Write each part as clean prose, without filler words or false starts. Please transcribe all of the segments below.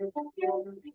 Terima kasih.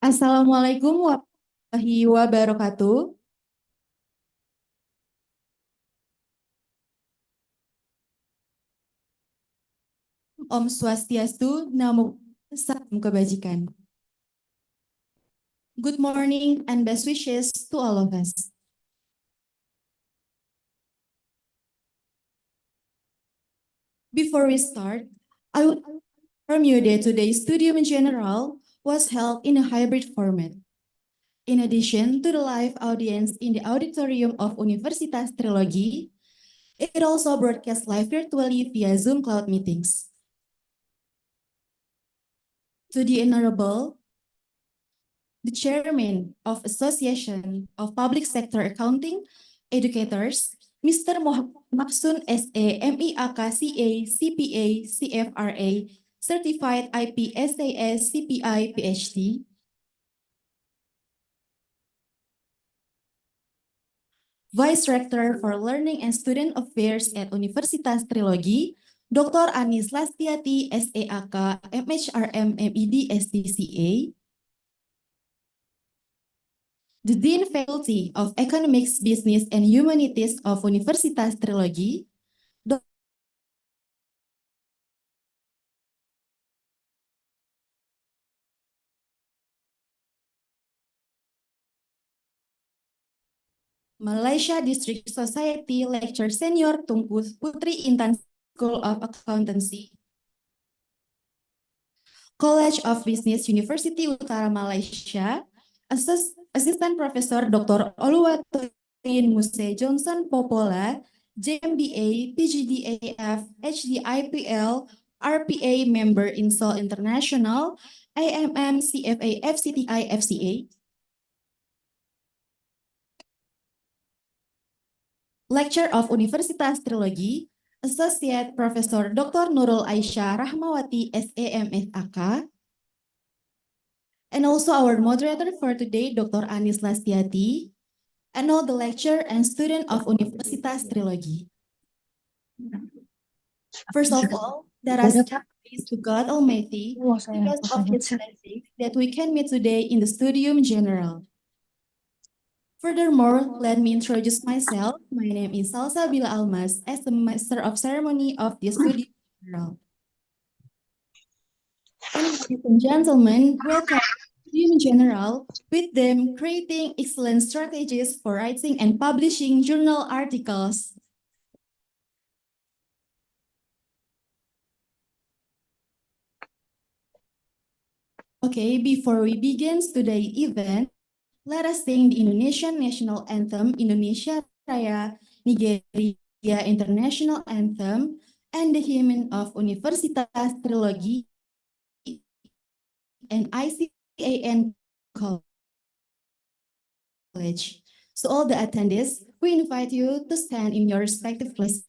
Assalamualaikum warahmatullahi wabarakatuh. Om Swastiastu, Namo Salam Kebajikan. Good morning and best wishes to all of us. Before we start, I would inform you that today's Studium General was held in a hybrid format. In addition to the live audience in the auditorium of Universitas Trilogi, it also broadcast live virtually via Zoom Cloud Meetings. To the Honorable, the Chairman of Association of Public Sector Accounting Educators, Mr. Maksun S.E. MIAK CA CPA CFRA Certified IP SAS CPI PhD. Vice Rector for Learning and Student Affairs at Universitas Trilogi, Dr. Anis Lastiati SEAK MHRM MED STCA. The Dean Faculty of Economics, Business, and Humanities of Universitas Trilogi, Malaysia District Society Lecturer Senior Tunku Putri Intan School of Accountancy, College of Business University Utara Malaysia, Assistant Professor Dr. Oluwatoyin Muse Johnson Popola, JMBA, PGDAF, HDIPL, RPA member in Seoul International, IMM, CFA, FCTI, FCA. Lecturer of Universitas Trilogi, Associate Professor Dr. Nurul Aisyah Rahmawati SEMSAK, and also our moderator for today, Dr. Anis Lastiati, and all the lecturer and student of Universitas Trilogi. First of all, let us praise to God Almighty because of His blessing that we can meet today in the Studium General. Furthermore, let me introduce myself. My name is Salsa Bila Almas as the Master of Ceremony of the Studium General. And ladies and gentlemen, welcome to Studium General, with them creating excellent strategies for writing and publishing journal articles. Okay, before we begin today's event, let us sing the Indonesian National Anthem, Indonesia Raya, Nigeria International Anthem, and the hymn of Universitas Trilogi and ICAN College. So all the attendees, we invite you to stand in your respective places.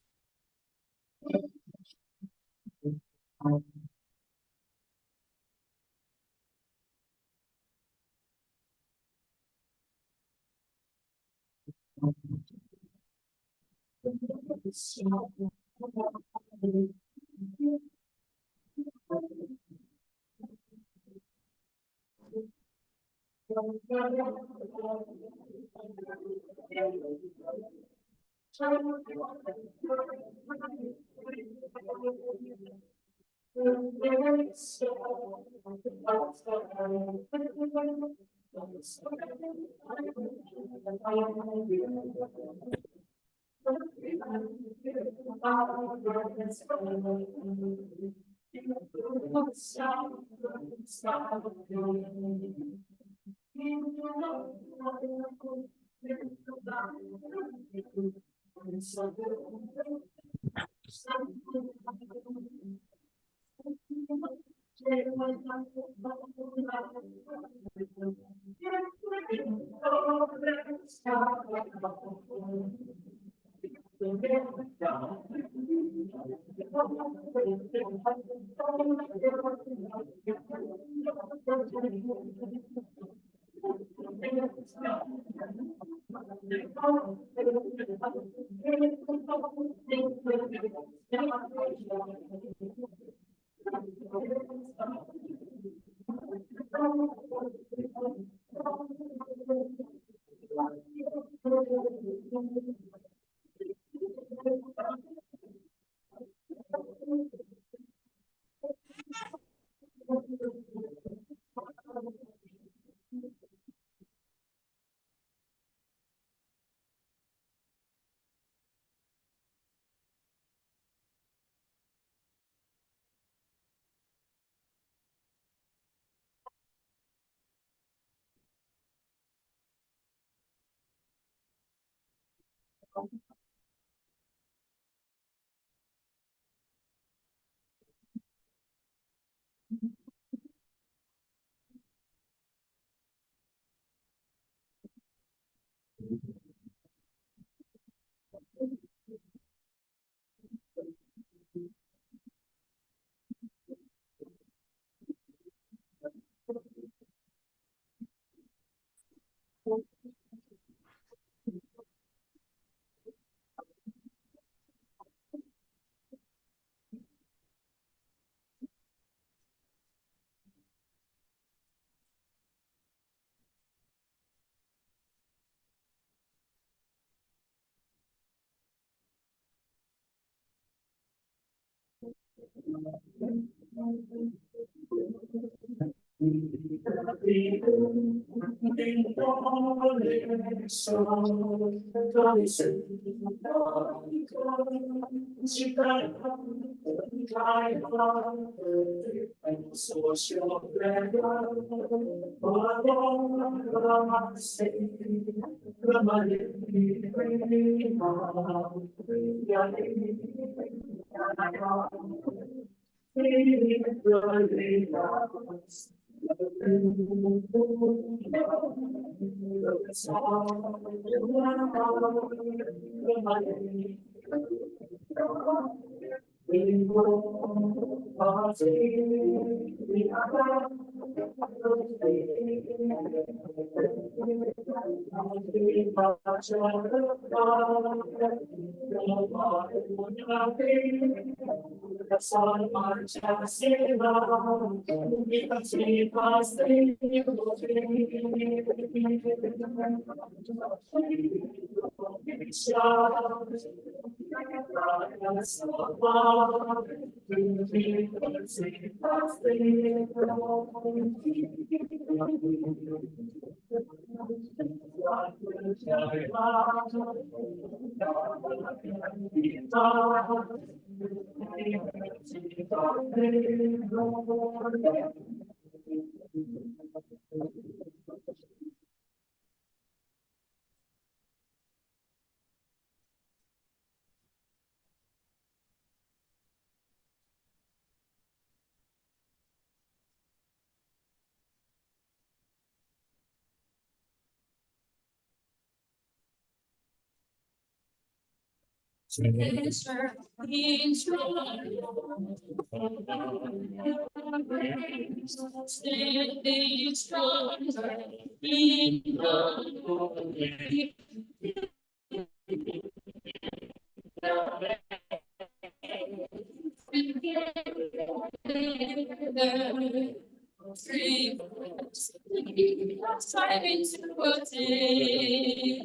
time into a day.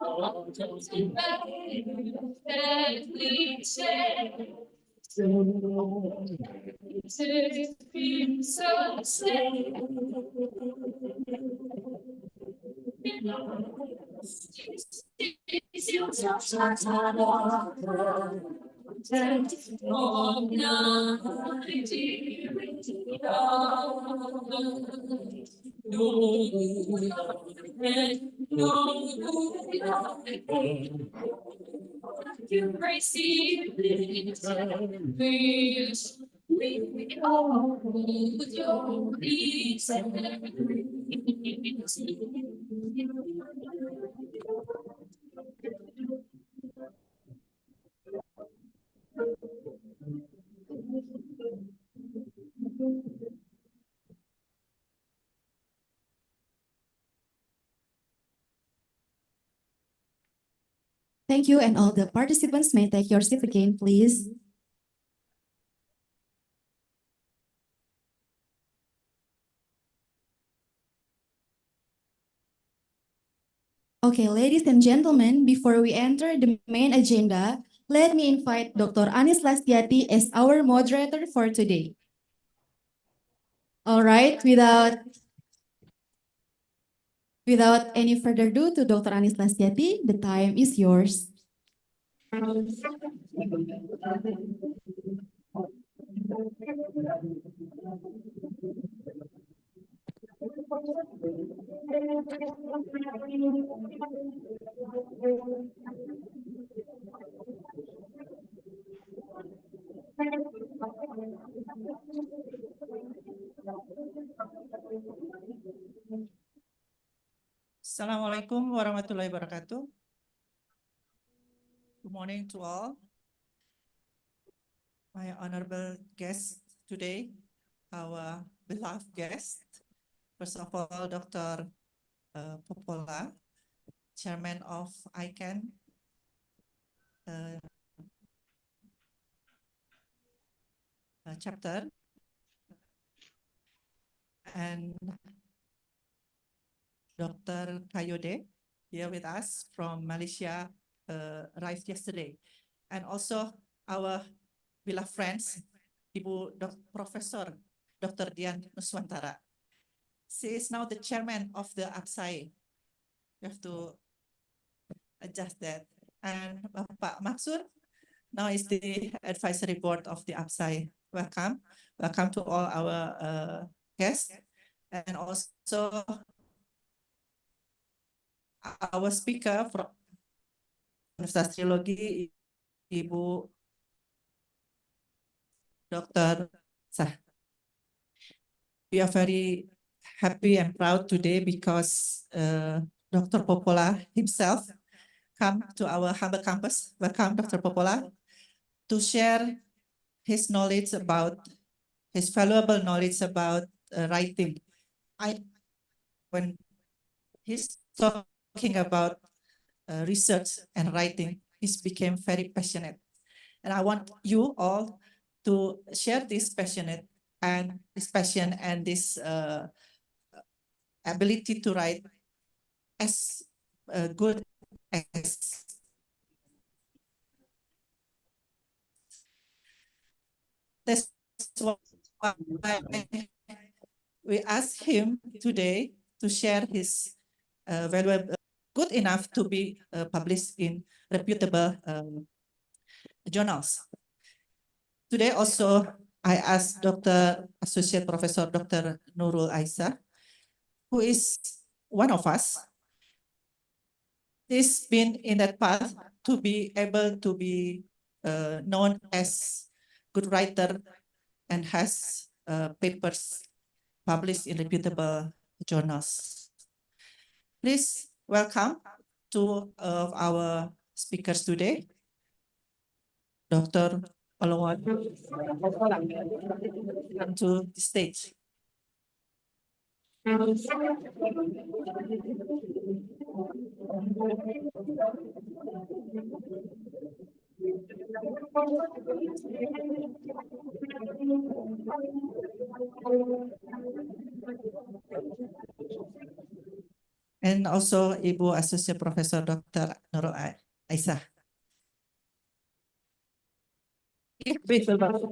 All those that we share. To be so safe. You receive we all with your reason. Thank you, and all the participants may take your seat again, please. Okay, ladies and gentlemen, before we enter the main agenda, let me invite Dr. Anis Lastiati as our moderator for today. All right, without any further ado to Dr. Anis Lastiati, the time is yours. Assalamualaikum warahmatullahi wabarakatuh. Good morning to all. My honorable guest today, our beloved guest. First of all, Dr. Popola, Chairman of ICANN, chapter, and Dr. Kayode here with us from Malaysia, arrived yesterday, and also our beloved friends, Ibu Professor Dr. Dian Nuswantara. She is now the chairman of the APSAI. You have to adjust that. And Pak Maksud now is the advisory board of the APSAI. Welcome. Welcome to all our guests, and also our speaker from Universitas Trilogi, Ibu Dr. Sah. We are very happy and proud today because Dr. Popola himself come to our humble campus. Welcome, Dr. Popola, to share his knowledge about, his valuable knowledge about writing. When he's talking about research and writing, he became very passionate. And I want you all to share this passion and this ability to write as good as that's why we asked him today to share his valuable, good enough to be published in reputable journals. Today also, I asked Dr. Associate Professor Dr. Nurul Aisyah, who is one of us. He's been in that path to be able to be known as good writer and has papers published in reputable journals. Please welcome two of our speakers today. Dr. Olawat, come to the stage. And also Ibu Associate Professor Dr. Nurul Aisyah. Please, Bapak.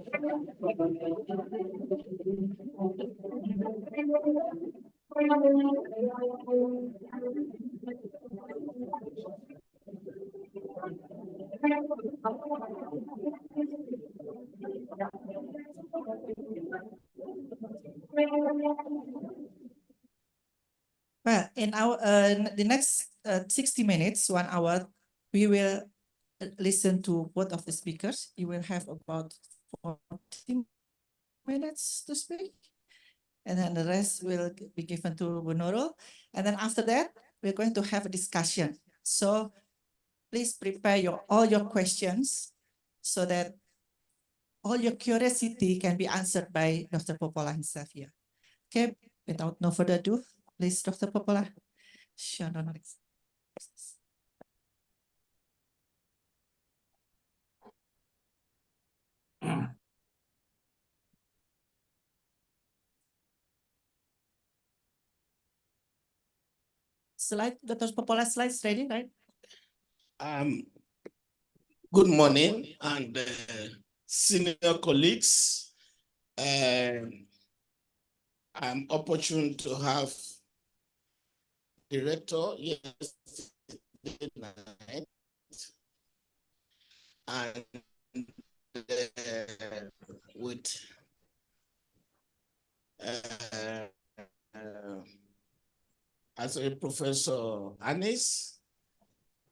Well, in the next 60 minutes, 1 hour, we will listen to both of the speakers. You will have about 40 minutes to speak. And then the rest will be given to Bu Nurul. And then after that, we're going to have a discussion. So please prepare all your questions so that all your curiosity can be answered by Dr. Popola himself here. Okay, without no further ado, please, Dr. Popola. Share the next. Slide, Dr. Popola, slides ready, right? Good morning, and senior colleagues. I'm opportune to have director yesterday night, and with as a Professor Anis,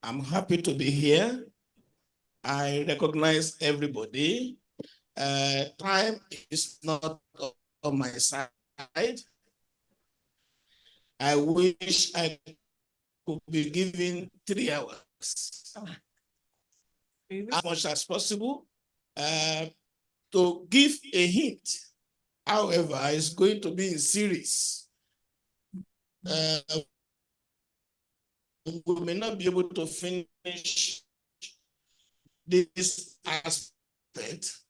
I'm happy to be here. I recognize everybody. Time is not on my side. I wish I could be given 3 hours, as much as possible, to give a hint. However, it's going to be in series. We may not be able to finish this aspect.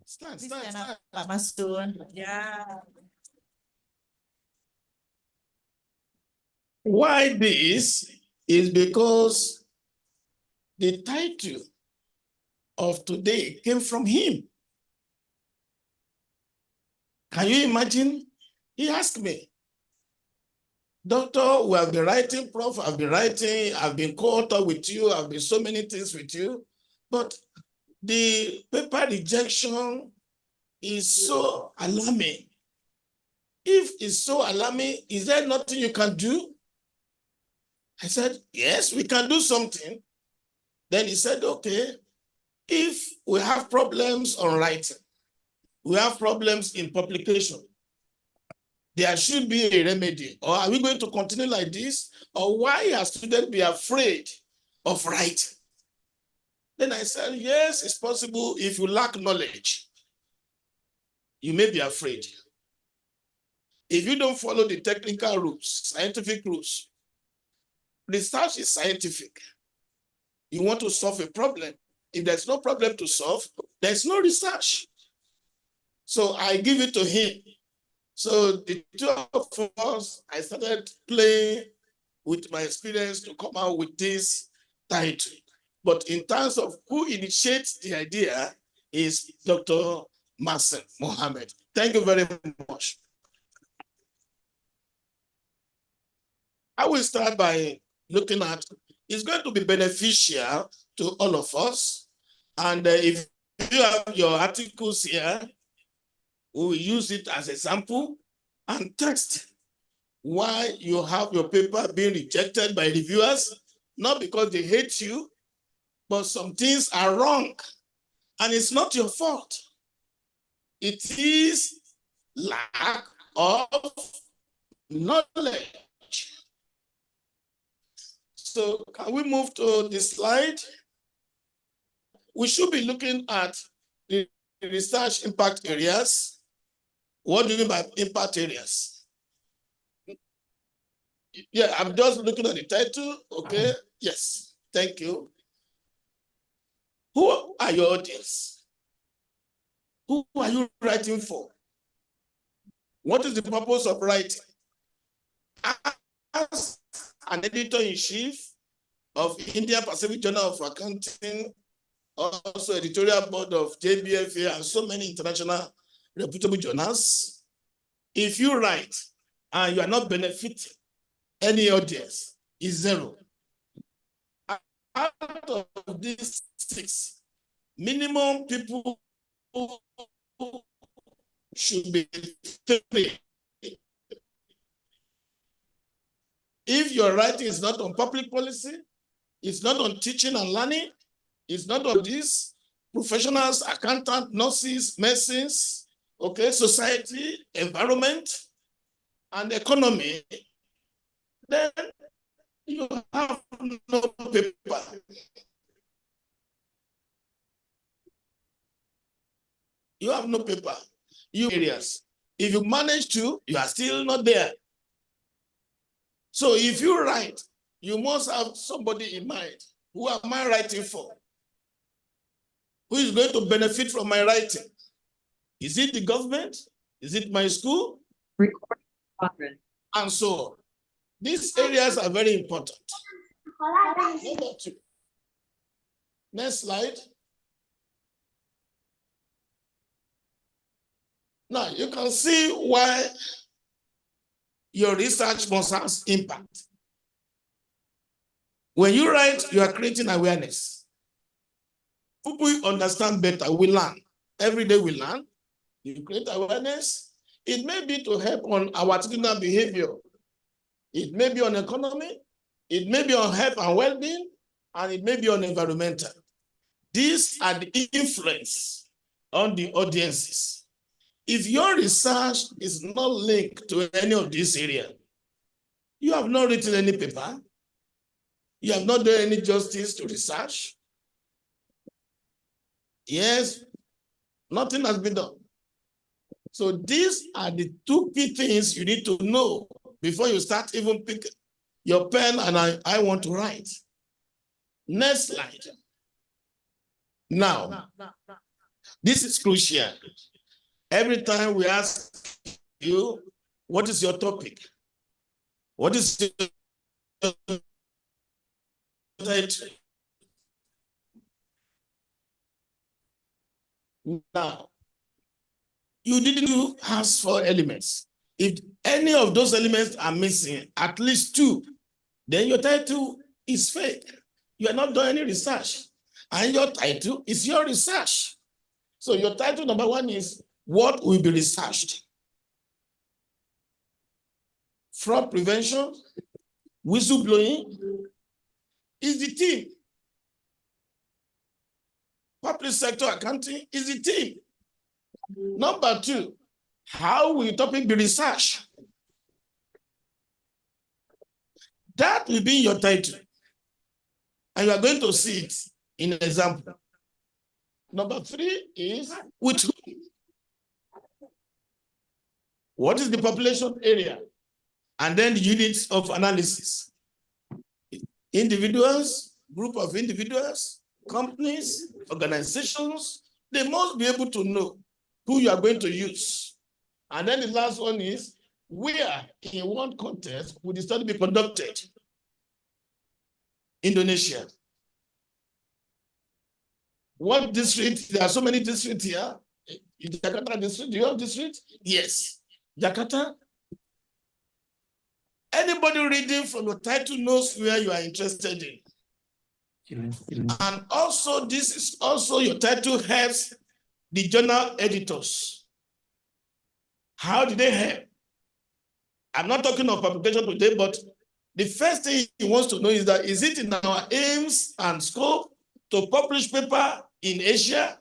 Stand. Pak Masdun. Yeah. Why this is because the title of today came from him. Can you imagine? He asked me, Doctor, we have been writing, Prof, I've been writing, I've been co-author with you, I've been so many things with you, but the paper rejection is so alarming. If it's so alarming, is there nothing you can do? I said, yes, we can do something. Then he said, okay, if we have problems on writing, we have problems in publication, there should be a remedy. Or are we going to continue like this? Or why are students be afraid of writing? Then I said, yes, it's possible. If you lack knowledge, you may be afraid. If you don't follow the technical rules, scientific rules, research is scientific. You want to solve a problem. If there's no problem to solve, there's no research. So I give it to him. So the two of us, I started playing with my experience to come out with this title. But in terms of who initiates the idea is Dr. Masen Mohammed. Thank you very much. I will start by looking at, it's going to be beneficial to all of us. And if you have your articles here, we will use it as a sample and text why you have your paper being rejected by reviewers, not because they hate you, but some things are wrong and it's not your fault. It is lack of knowledge. So can we move to the slide? We should be looking at the research impact areas. What do you mean by impact areas? Yeah, I'm just looking at the title. Okay, yes, thank you. Who are your audience? Who are you writing for? What is the purpose of writing? As an editor-in-chief of India Pacific Journal of Accounting, also editorial board of JBFA and so many international reputable journals, if you write and you are not benefiting any audience, is zero. Out of these 6, minimum people should be 3. If your writing is not on public policy, it's not on teaching and learning, it's not on these professionals, accountants, nurses, medicines, okay, society, environment, and economy, then you have no paper. You have no paper. You areas. If you manage to, you are still not there. So if you write, you must have somebody in mind. Who am I writing for? Who is going to benefit from my writing? Is it the government? Is it my school? And so on. These areas are very important. Number 2. Next slide. Now you can see why your research must have impact. When you write, you are creating awareness. People understand better, we learn. Every day we learn. You create awareness. It may be to help on our attitudinal behavior. It may be on economy. It may be on health and well-being. And it may be on environmental. These are the influence on the audiences. If your research is not linked to any of these areas, you have not written any paper. You have not done any justice to research. Yes, nothing has been done. So these are the 2 key things you need to know before you start even pick your pen and I want to write. Next slide. Now, this is crucial. Every time we ask you, what is your topic? What is your title? Now, you didn't have 4 elements. If any of those elements are missing, at least 2, then your title is fake. You are not doing any research. And your title is your research. So your title number 1 is what will be researched. Fraud prevention, whistleblowing is the theme. Public sector accounting is the theme. Number 2, how will the topic be researched? That will be your title. And you are going to see it in an example. Number 3 is with whom? What is the population area? And then the units of analysis. Individuals, group of individuals, companies, organizations, they must be able to know who you are going to use. And then the last one is where in what context will the study be conducted? Indonesia. What district? There are so many districts here. In Jakarta district, do you have district? Yes. Jakarta. Anybody reading from your title knows where you are interested in. And also, this is also your title helps the journal editors. How do they help? I'm not talking of publication today, but the first thing he wants to know is that is it in our aims and scope to publish paper in Asia?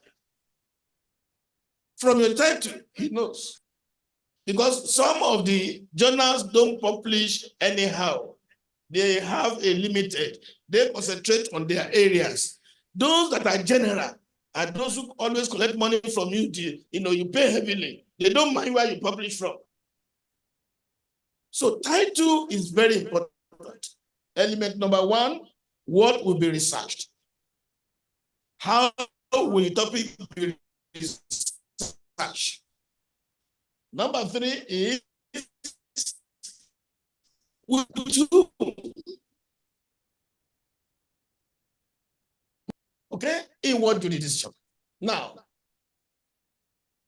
From your title, he knows. Because some of the journals don't publish anyhow. They have a limited, they concentrate on their areas. Those that are general, and those who always collect money from you, you pay heavily. They don't mind where you publish from. So title is very important. Element number one, what will be researched? How will the topic be researched? Number three is with whom? Okay, in what jurisdiction? Now,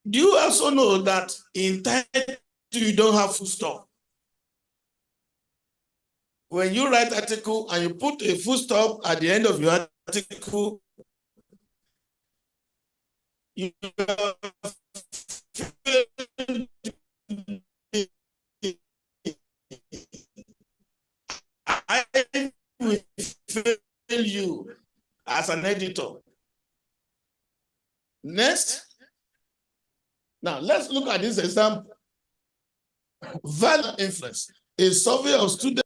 do you also know that in title you don't have full stop? When you write article and you put a full stop at the end of your article, you I will fail you as an editor. Next, now let's look at this example. Value influence, a survey of students.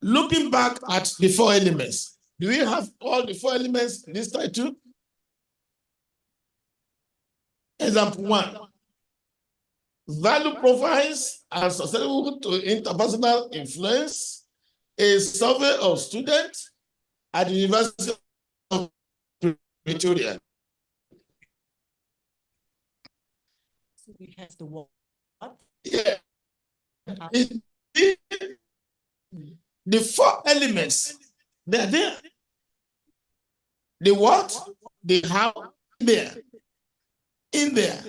Looking back at the four elements, do we have all the four elements in this title? Example one, value profiles are susceptible to interpersonal influence, a survey of students at the University of Pretoria. So we have the what? Yeah. The four elements, they're there. The what, the how, there. In there.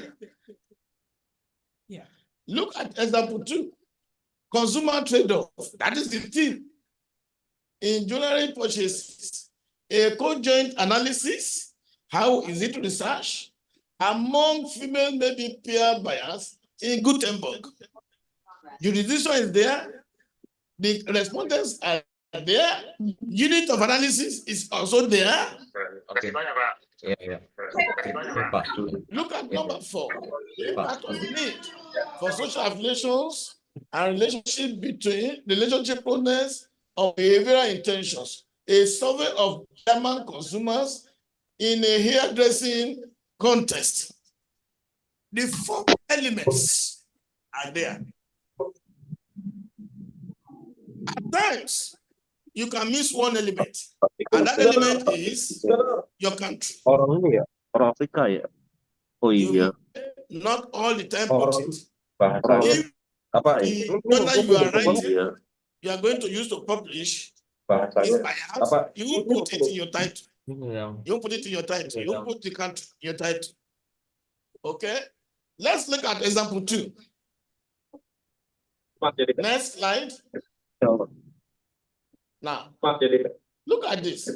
Yeah. Look at example two. Consumer trade-off. That is the thing. In jewelry purchases, a conjoint analysis, how is it researched among female maybe peer buyers in Gutenberg. Jurisdiction is there. The respondents are there. Unit of analysis is also there. Okay. Yeah. Look at number four, the impact of need for social affiliations and relationship owners of behavioral intentions. A survey of German consumers in a hairdressing contest. The four elements are there. At times, you can miss one element, and that element is your country. Orang ini ya, orang Afrika ya. Oh iya. Not all the time Oh, put it. bahasa If apa the ini? journal you are writing, Iya. you are going to use to publish, is Bahasanya biased, apa? you will put it in your title. Yang You put it in your title. You put the country in your title. Okay. Let's look at example two. Next slide. Now, look at this.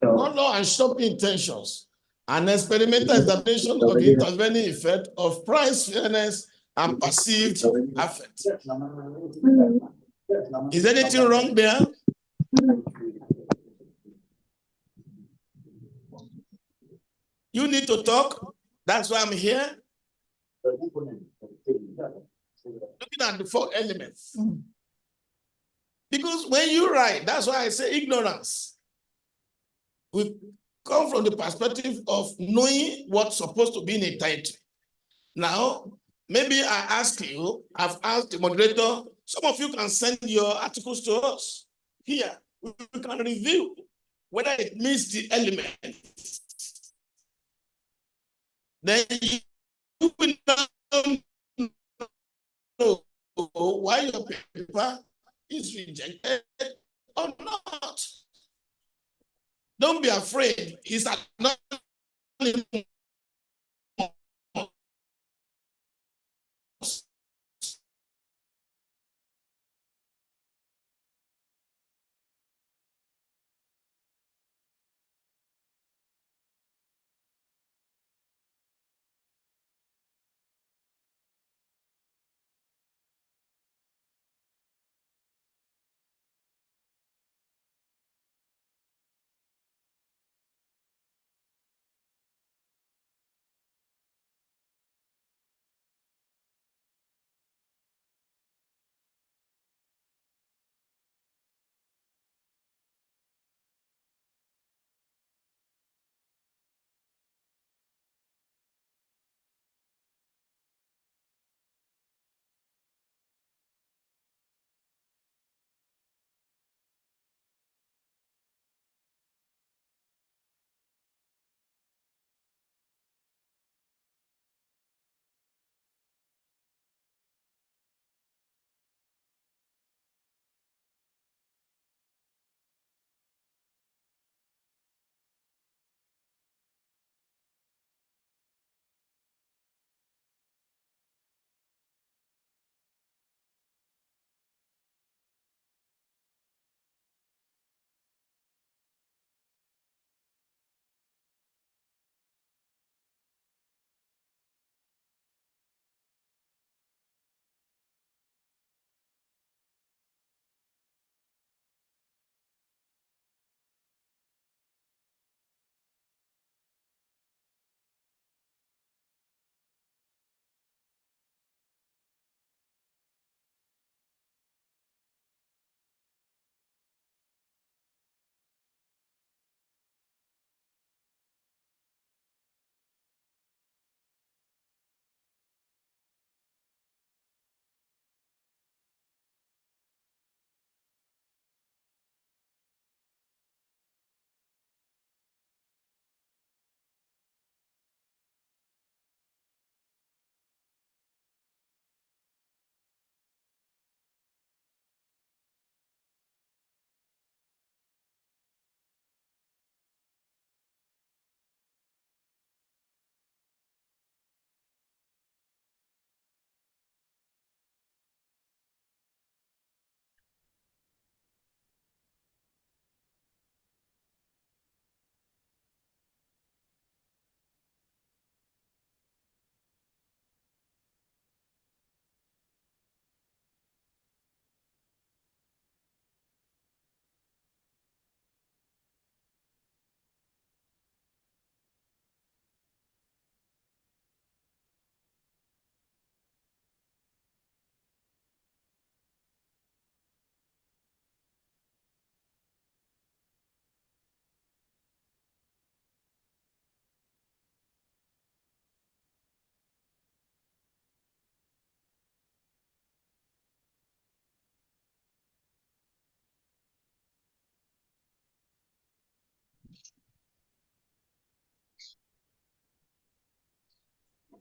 Color and shopping intentions. An experimental examination of the intervening effect of price fairness and perceived affect. Is anything wrong there? You need to talk. That's why I'm here. Looking at the four elements. Because when you write, that's why I say ignorance. We come from the perspective of knowing what's supposed to be in a title. Now, maybe I've asked the moderator, some of you can send your articles to us. Here, we can review whether it meets the element. Then you will know why your paper is rejected or not. Don't be afraid. It's not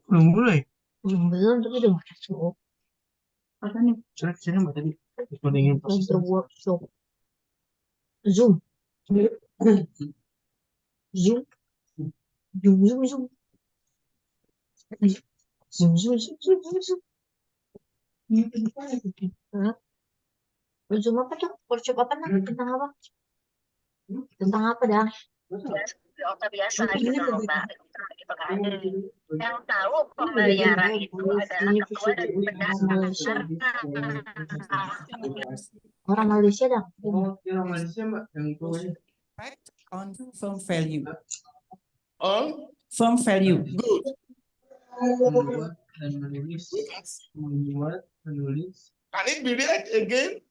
Belum mulai. Belum, tapi udah masuk. Apa nih? Saya mbak tadi. Coding Untuk workshop. Zoom. Zoom. Zoom. Zoom. Zoom. Hah? Zoom apa tuh? Workshop apa nih? Tentang apa? Tentang apa dah? Biasa gitu loh Mbak, gitu kan. Yang tahu pembayaran itu adalah ketua dan pendaftaran. Orang Malaysia dah. Orang Malaysia mbak yang itu Impact on firm value. On Firm value. good. membuat dan menulis. Membuat, menulis. Can it be read again?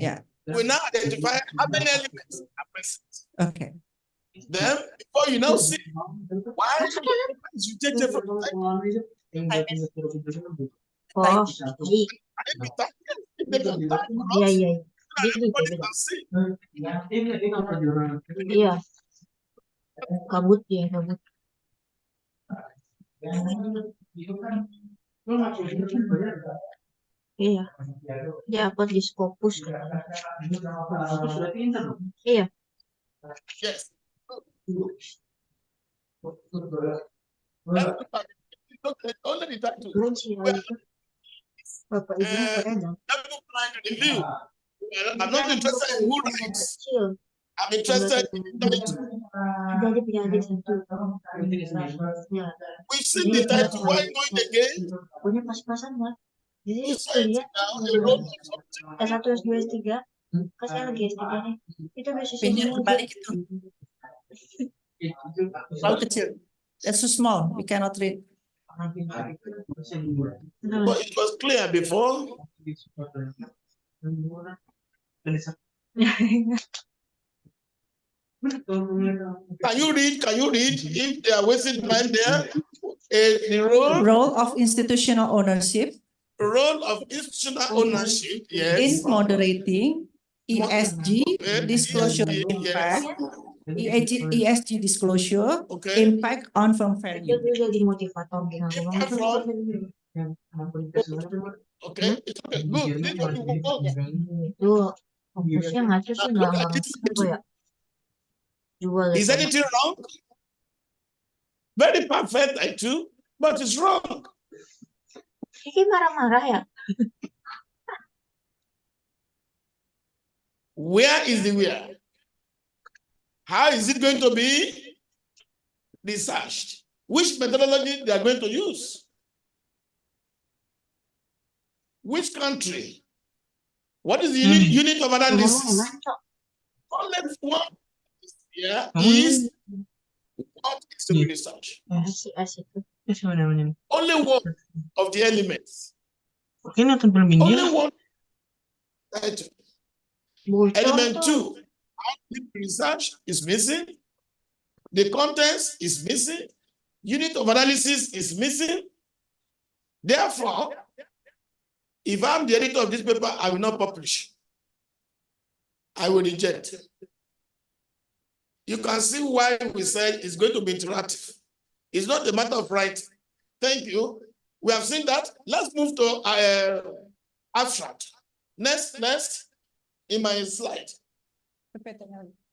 Yeah. We now identify how many elements are present. Okay. Then, before you now see why you take it from type, Oh, iya. can it be typed? If they can type Iya, across, iya. everybody can see. Iya. Kabut ya, kabut. Iya. Dia upload di Scopus. Iya. Yes. Only the title. Keren sih hal itu. Bapak ibunya keren dong. Let me try to review. I'm not interested in who writes. Kecil. I'm interested in the title. Ada dia punya adik satu. Ya. We've seen the title. Why not again? Punya pas-pasan lah. Jadi We said kuliah now the role of something. S1, S2, S3. Kan saya lagi S3 nih. Itu beasiswa Pindah semua. kembali gitu. Terlalu kecil. That's too small. We cannot read. But it was clear before. Can you read? Can you read? If they are wasting time there, the Role of institutional ownership role of institutional ownership, yes. in moderating ESG disclosure impact, ESG disclosure Okay. impact on firm Itu value. tuh jadi motivator gitu. Impact from, okay, it's okay. Good. This is what you want. Itu fokusnya ngaco sih nggak apa ya. Jual Is itu. anything wrong? Very perfect, I too, but it's wrong. Kiki marah-marah ya. Where is the where? How is it going to be researched? Which methodology they are going to use? Which country? What is the unit of analysis? Only one here is what is to be researched. Asik itu. Only one of the elements. Oke, nonton film ini. Only one item. Bocor Element tuh. 2, how deep research is missing. The contents is missing. Unit of analysis is missing. Therefore, if I'm the editor of this paper, I will not publish. I will reject. You can see why we said it's going to be interactive. It's not a matter of writing. Thank you. We have seen that. Let's move to abstract. Next. In my slide.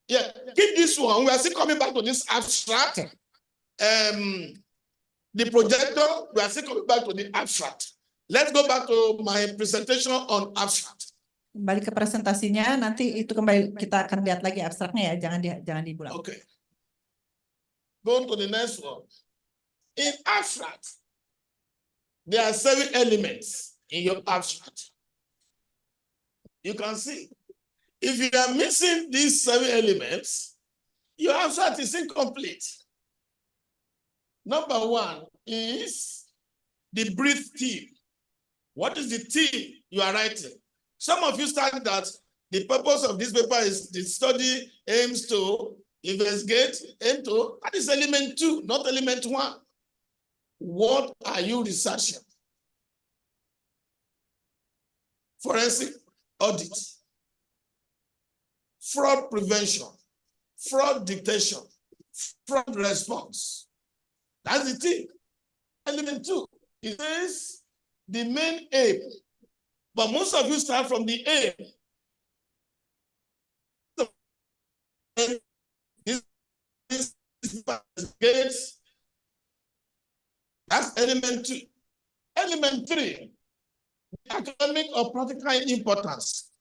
Yeah, keep this one. We are still coming back to this abstract. The projector, we are still coming back to the abstract. Let's go back to my presentation on abstract. Kembali ke presentasinya, nanti itu kembali kita akan lihat lagi abstraknya ya, jangan dibuang. Okay. Go to the next one. In abstract, there are 7 elements in your abstract. You can see. If you are missing these 7 elements, your abstract is incomplete. Number 1 is the brief theme. What is the theme you are writing? Some of you start that the purpose of this paper is the study aims to investigate into, that is element 2, not element 1. What are you researching? Forensic audit, fraud prevention, fraud detection, fraud response. That's the thing. Element 2, it is the main aim. But most of you start from the aim. That's element 2. Element 3, academic or practical importance.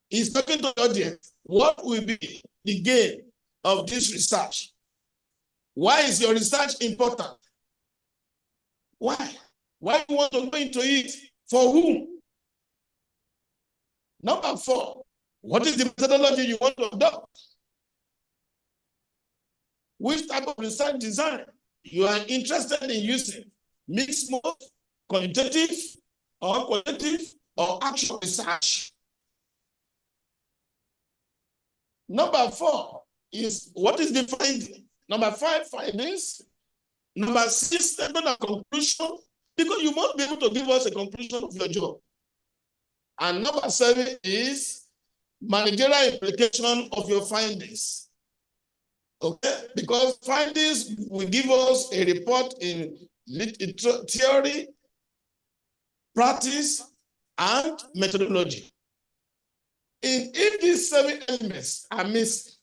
Is talking to the audience. What will be the gain of this research? Why is your research important? Why? Why do you want to go into it? For whom? Number 4, what is the methodology you want to adopt? Which type of research design you are interested in using? Mixed mode, quantitative, or qualitative, or actual research? Number 4 is what is the finding? Number 5, findings. Number 6, statement and conclusion, because you must be able to give us a conclusion of your job. And number 7 is managerial implication of your findings. Okay, because findings will give us a report in theory, practice, and methodology. If these 7 elements are missing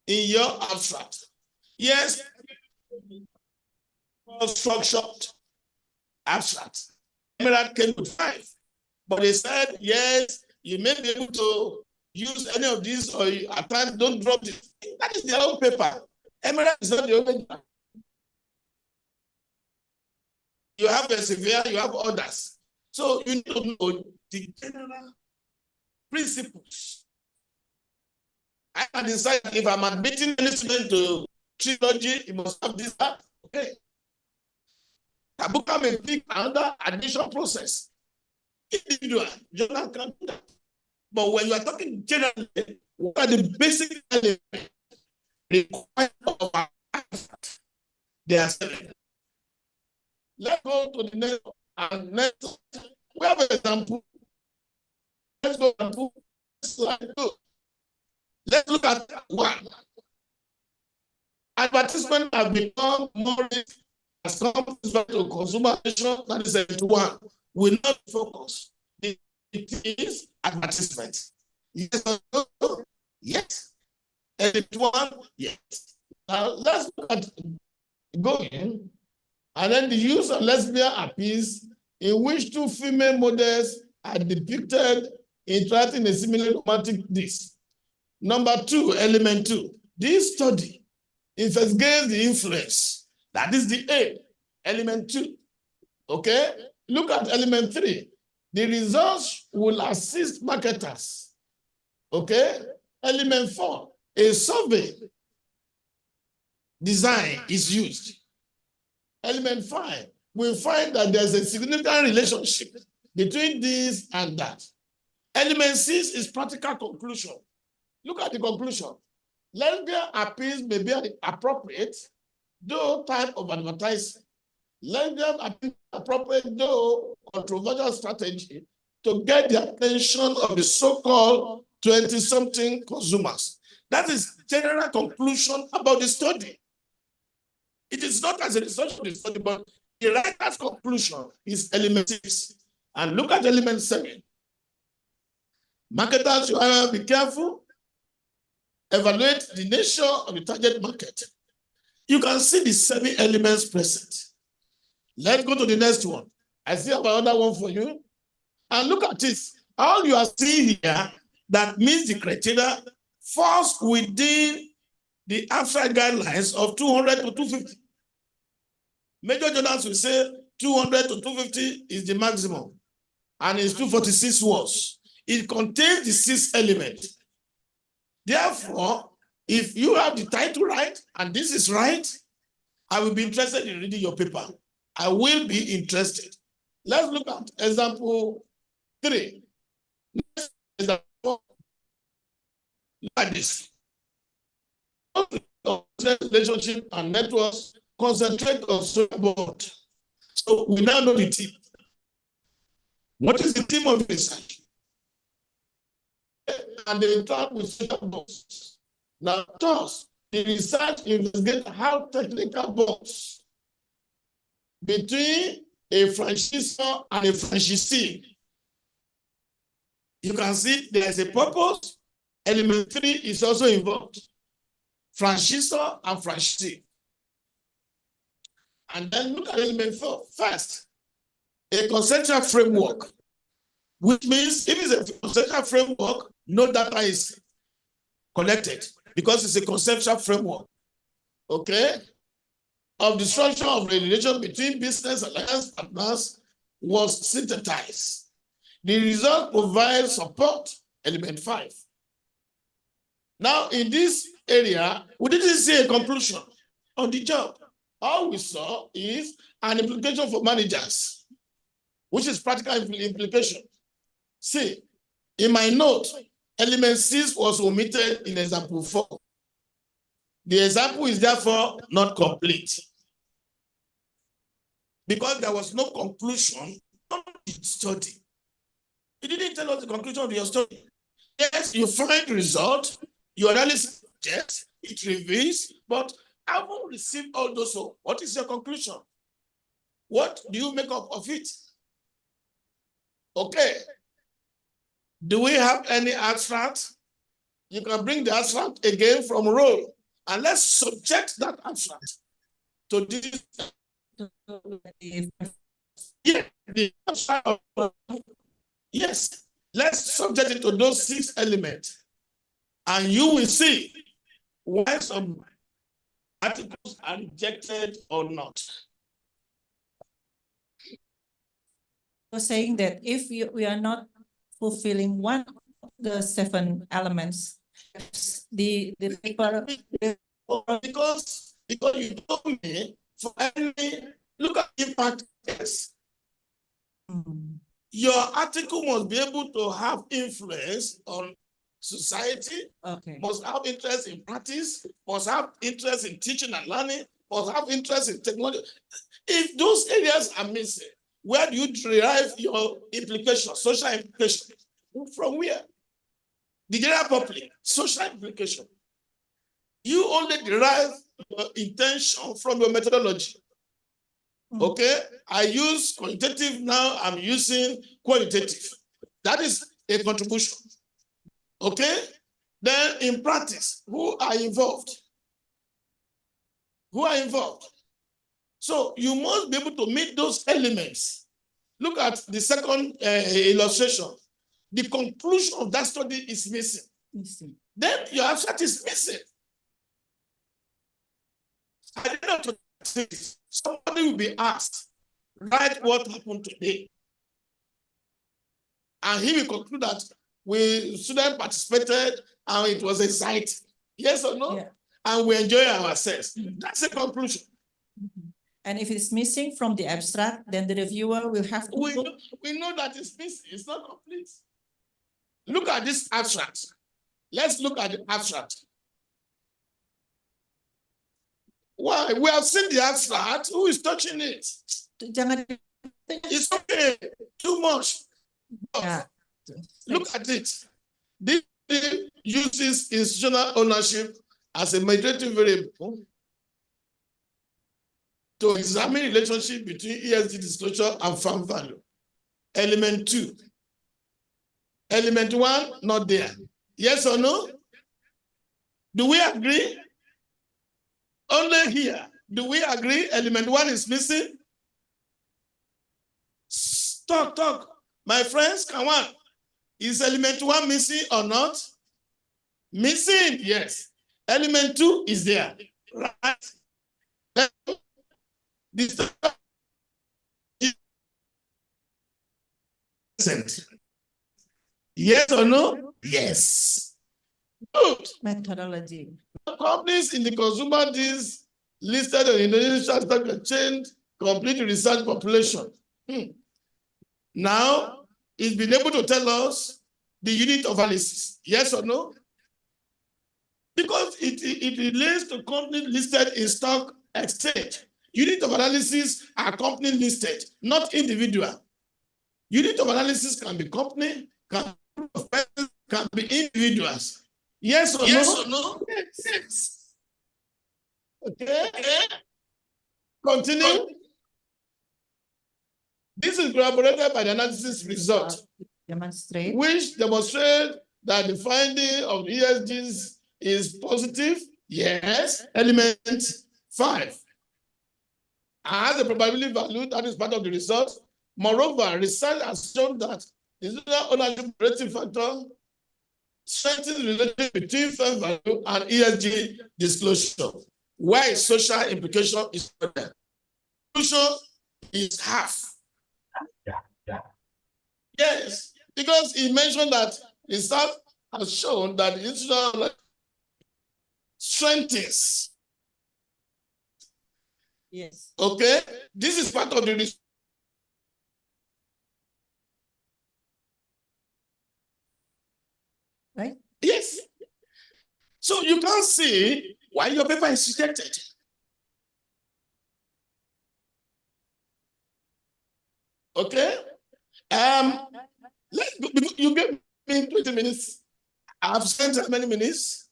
in your abstract, yes, structured abstract. Emerald came with 5, but they said, yes, you may be able to use any of these, or at times don't drop it. That is their own paper. Emerald is not the only one. You have Persevere, you have others. So you need to know the general principles. I can decide if I'm admitting any student to trilogy, you must have this, that. Okay. Kabuka may pick another admission process. Individual, journal can do that. But when you are talking generally, what are the basic elements required of our effort? They are 7. Let's go to the next and next. We have an example. Let's go to slide 2. Let's look at 1. Advertisement have become more as companies to consumer action. That is 71. Will not focus. It is advertisement. Yes or no? Yes. 71. Yes. Now let's look at going. And then the use of lesbian appeals in which 2 female models are depicted interacting a similar romantic disc. Number 2, element 2. This study investigates the influence. That is the aim. Element 2. Okay? Look at element 3. The results will assist marketers. Okay? Element 4. A survey design is used. Element 5, we find that there's a significant relationship between this and that. Element 6 is practical conclusion. Look at the conclusion. Lesbian appeals may be appropriate, though type of advertising. Lesbian appeals appropriate, though controversial strategy to get the attention of the so-called 20-something consumers. That is general conclusion about the study. It is not as a result of the study, but the writer's conclusion is element 6. And look at element 7. Marketers should be careful, evaluate the nature of the target market. You can see the 7 elements present. Let's go to the next one. I see another one for you. And look at this. All you are seeing here that meets the criteria falls within the abstract guidelines of 200 to 250. Major journals will say 200 to 250 is the maximum, and it's 246 words. It contains the 6 elements. Therefore, if you have the title right, and this is right, I will be interested in reading your paper. I will be interested. Let's look at example 3. Example 4. Look at this. Relationship and networks concentrate on social bond. So we now know the theme. What is the theme of research? And they interact with social bonds. Now, thus, the research investigates how technical bonds between a franchisor and a franchisee. You can see there is a purpose. Element 3 is also involved. Franchisor and franchisee. And then look at element 4 first. A conceptual framework, which means if it's a conceptual framework, no data is collected because it's a conceptual framework. Okay? Of the structure of the relation between business alliance partners was synthesized. The result provides support, element 5. Now, in this area, we didn't see a conclusion on the job. All we saw is an implication for managers, which is practical implication. See, in my note, element 6 was omitted in example 4. The example is therefore not complete because there was no conclusion on the study. It didn't tell us the conclusion of your study. Yes, you find the result, your analysis suggests, it reveals, but I haven't received all those. So what is your conclusion? What do you make up of it? Okay. Do we have any abstract? You can bring the abstract again from roll, and let's subject that abstract to this. Yeah, the abstract yes, let's subject it to those 6 elements, and you will see why some articles are rejected or not. You're saying that if we are not fulfilling one of the 7 elements, the paper. Because you told me for any look at impact test. Your article must be able to have influence on society, Okay. must have interest in practice, must have interest in teaching and learning, must have interest in technology. If those areas are missing, where do you derive your implication, social implication? From where? The general public, social implication. You only derive your intention from your methodology. Okay, I use quantitative now, I'm using qualitative. That is a contribution. Okay, then in practice, who are involved? Who are involved? So you must be able to meet those elements. Look at the second illustration. The conclusion of that study is missing. Then your abstract is missing. I did not say this. Somebody will be asked, write what happened today. And he will conclude that students participated and it was exciting. Yes or no? Yeah. And we enjoy ourselves. That's a conclusion. And if it's missing from the abstract, then the reviewer will have to We know that it's missing. It's not complete. Look at this abstract. Let's look at the abstract. Why? We have seen the abstract. Who is touching it? It's okay. Too much. Yeah. Look at it. This uses institutional ownership as a mediative variable to examine relationship between ESG disclosure and farm value. Element 2. Element 1, not there. Yes or no? Do we agree? Only here. Do we agree element 1 is missing? Talk. My friends, come on. Is element 1 missing or not? Missing, yes. Element 2 is there, right? This is yes or no? Yes. Good. methodology. Companies in the consumer deals listed on the International Stock Exchange complete research population. Now, it's been able to tell us the unit of analysis. Yes or no? Because it relates to companies listed in stock exchange. Unit of analysis are company listed, not individual. Unit of analysis can be company, can be individuals. Yes or no? Yes. Okay. Continue. This is corroborated by the analysis result, Demonstrate. which demonstrate that the finding of ESGs is positive. Yes. Element 5. As the probability value, that is part of the result. Moreover, research has shown that the institutional ownership rating factor strengthens the relationship between firm value and ESG disclosure. Why social implication is better. Inclusion is half. Yes, because he mentioned that research has shown that the institutional strengthens. Yes. Okay, this is part of the research. Right? Yes. So you can't see why your paper is rejected. Okay. Let's go. You give me 20 minutes. I've spent how many minutes?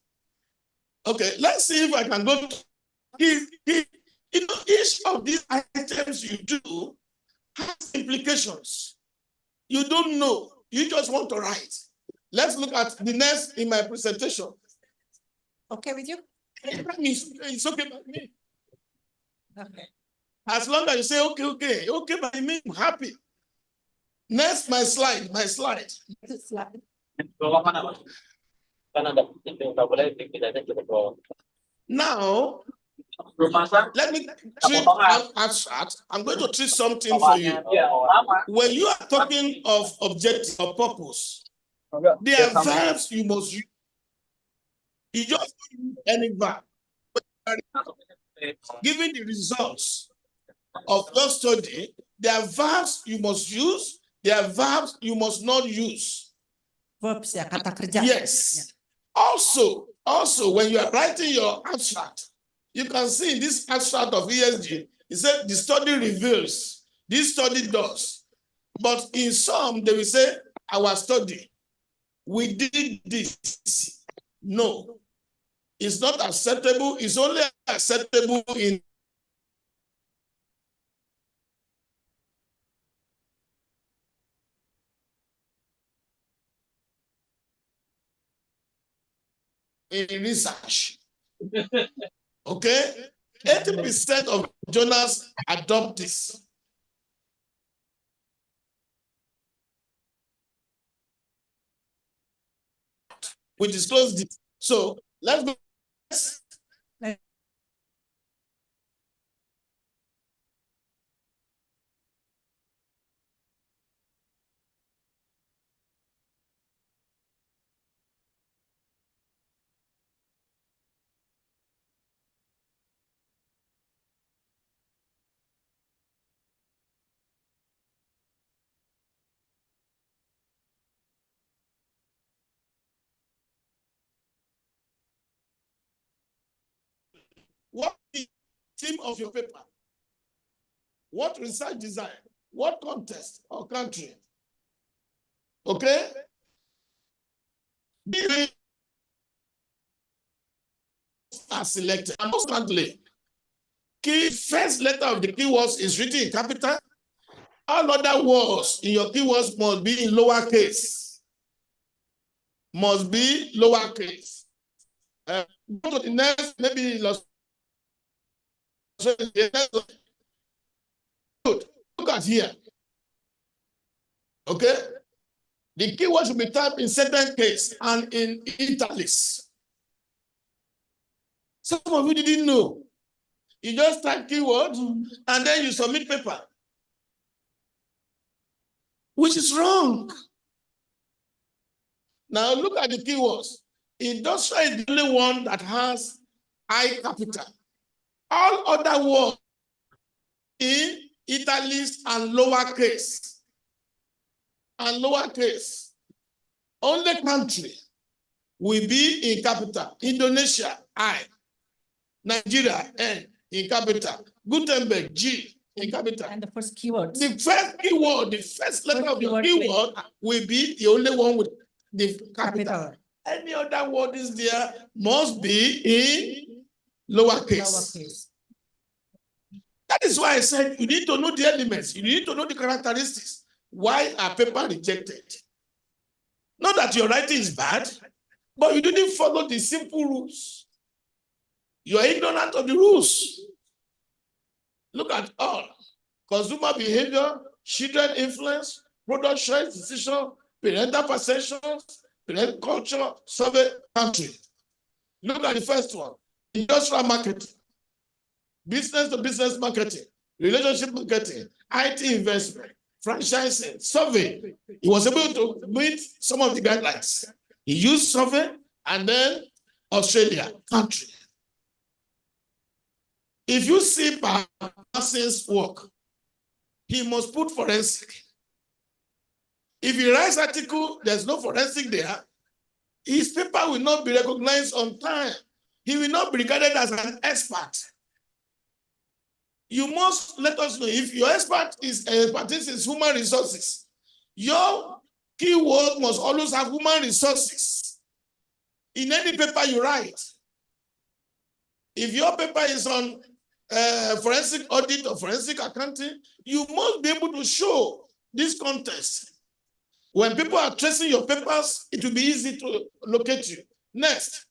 Okay, let's see if I can go to each of these items you do has implications. You don't know. You just want to write. Let's look at the next in my presentation. Okay with you? It's okay by me. Okay. As long as you say, okay by me, I'm happy. Next, my slide. Now, let me treat an abstract. I'm going to treat something for you. When you are talking of objective or purpose, there are verbs you must use. You just don't use any verb. Given the results of your study, there are verbs you must use, there are verbs you must not use. Verbs ya, kata kerja. Yes. Also, when you are writing your abstract, you can see in this abstract of ESG, it said the study reveals, this study does. But in some, they will say, our study, we did this. No, it's not acceptable. It's only acceptable in research. Okay? 80% of journals adopt this. We disclose this. So let's go. What is the theme of your paper? What research design? What context or country? Okay? These are selected. And constantly, first letter of the keywords is written in capital. All other words in your keywords must be in lowercase. Must be lowercase. Go to the next, maybe good. Look at here. Okay? The keyword should be typed in certain case and in italics. Some of you didn't know. You just type keyword and then you submit paper, which is wrong. Now look at the keywords. Industrial is the only one that has I capital. All other words in italics and lowercase. And lowercase. Only country will be in capital. Indonesia, I. Nigeria, N, in capital. Gutenberg, G, in capital. And the first keyword. The first keyword, the first letter of your keyword will be the only one with the capital. Any other word is there must be in lowercase. That is why I said you need to know the elements. You need to know the characteristics. Why are paper rejected? Not that your writing is bad, but you didn't follow the simple rules. You are ignorant of the rules. Look at all. Consumer behavior, children influence, product choice decision, parental perceptions, parental culture, survey country. Look at the first one. Industrial marketing, business to business marketing, relationship marketing, IT investment, franchising, survey. He was able to meet some of the guidelines. He used survey and then Australia, country. If you see Parsons' work, he must put forensic. If he writes article, there's no forensic there, his paper will not be recognized on time. He will not be regarded as an expert. You must let us know if your expertise is human resources. Your keyword must always have human resources in any paper you write. If your paper is on forensic audit or forensic accounting, you must be able to show this context. When people are tracing your papers, it will be easy to locate you. Next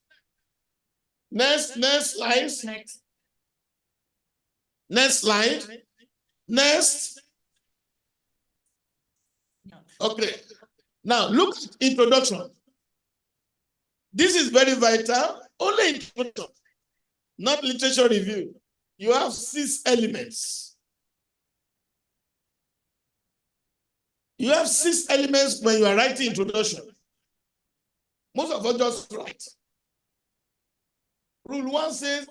slide. Next slide. Next. Okay. Now look at introduction. This is very vital. Only introduction, not literature review. You have 6 elements. You have 6 elements when you are writing introduction. Most of us just write. Rule 1 says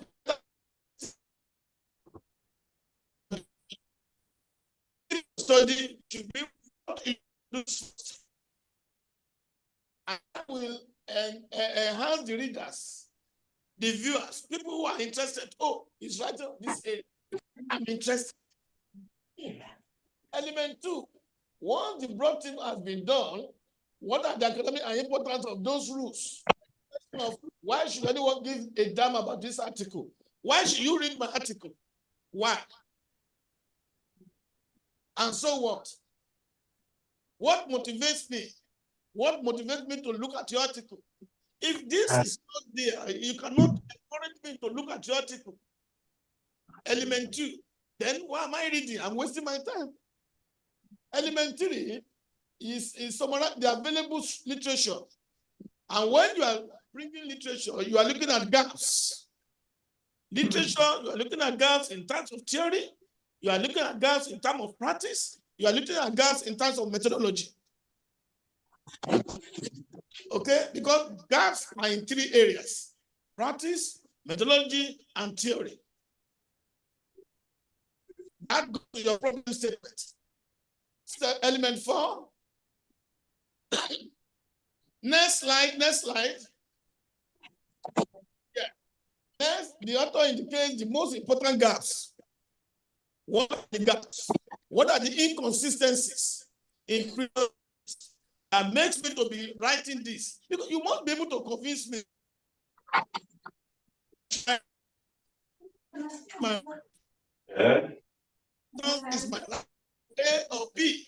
study should be and that will enhance the readers, the viewers, people who are interested. Oh, he's writing this area. I'm interested. Element 2. Once the broad thing has been done, what are the academic and importance of those rules? Why should anyone give a damn about this article? Why should you read my article? Why? And so what? What motivates me? What motivates me to look at your article? If this is not there, you cannot encourage me to look at your article. Element 2. Then why am I reading? I'm wasting my time. Element 3 is summarize the available literature. And when you are bringing literature, you are looking at gaps. Literature, you are looking at gaps in terms of theory. You are looking at gaps in terms of practice. You are looking at gaps in terms of methodology. Okay, because gaps are in 3 areas: practice, methodology, and theory. That goes to your problem statement. Element 4. Next slide. Yeah. Next, the author indicates the most important gaps. What are the gaps? What are the inconsistencies in that makes me to be writing this? Because you must be able to convince me. Is my life A or B?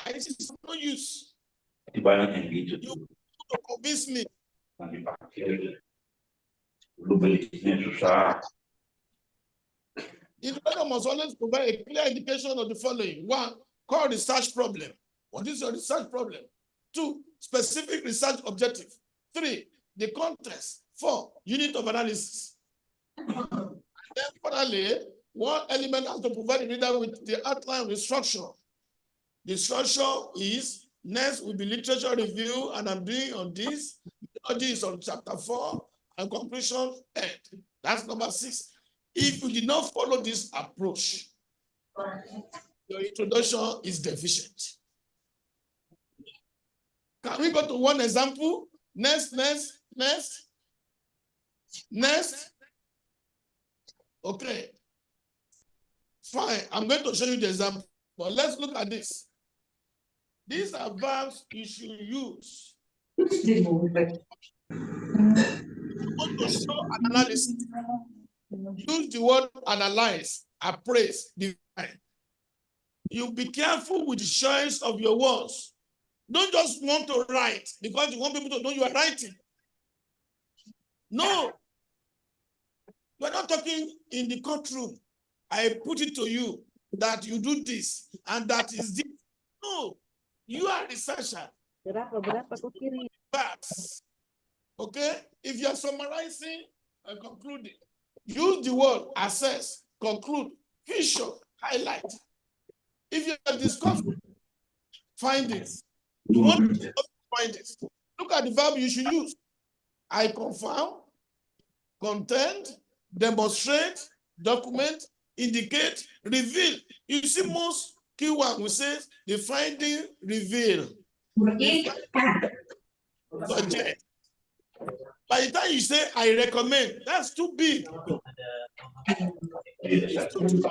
It is no use. You to convince me. Instructor must always provide a clear indication of the following. 1, core research problem. What is your research problem? 2, specific research objective. 3, the context. 4, unit of analysis. Then finally, one element has to provide the reader with the outline of the structure. The structure is, next will be literature review, and I'm doing on this. Methodology is on chapter 4, and conclusion end. That's number 6. If you did not follow this approach, your introduction is deficient. Can we go to one example? Next. Okay. Fine. I'm going to show you the example. But let's look at this. These are verbs you should use. You want to show an analysis. Use the word analyze, appraise, define. You be careful with the choice of your words. Don't just want to write because you want people to know you are writing. No. You are not talking in the courtroom. I put it to you that you do this and that is this. No. You are a researcher. Facts. Okay? If you are summarizing and concluding, use the word assess, conclude, feature, highlight. If you are discussing findings, you want to discuss findings, look at the verb you should use. I confirm, contend, demonstrate, document, indicate, reveal. You see most keyword we say the finding reveal. Suggest. By the time you say I recommend, that's too big. It's too big.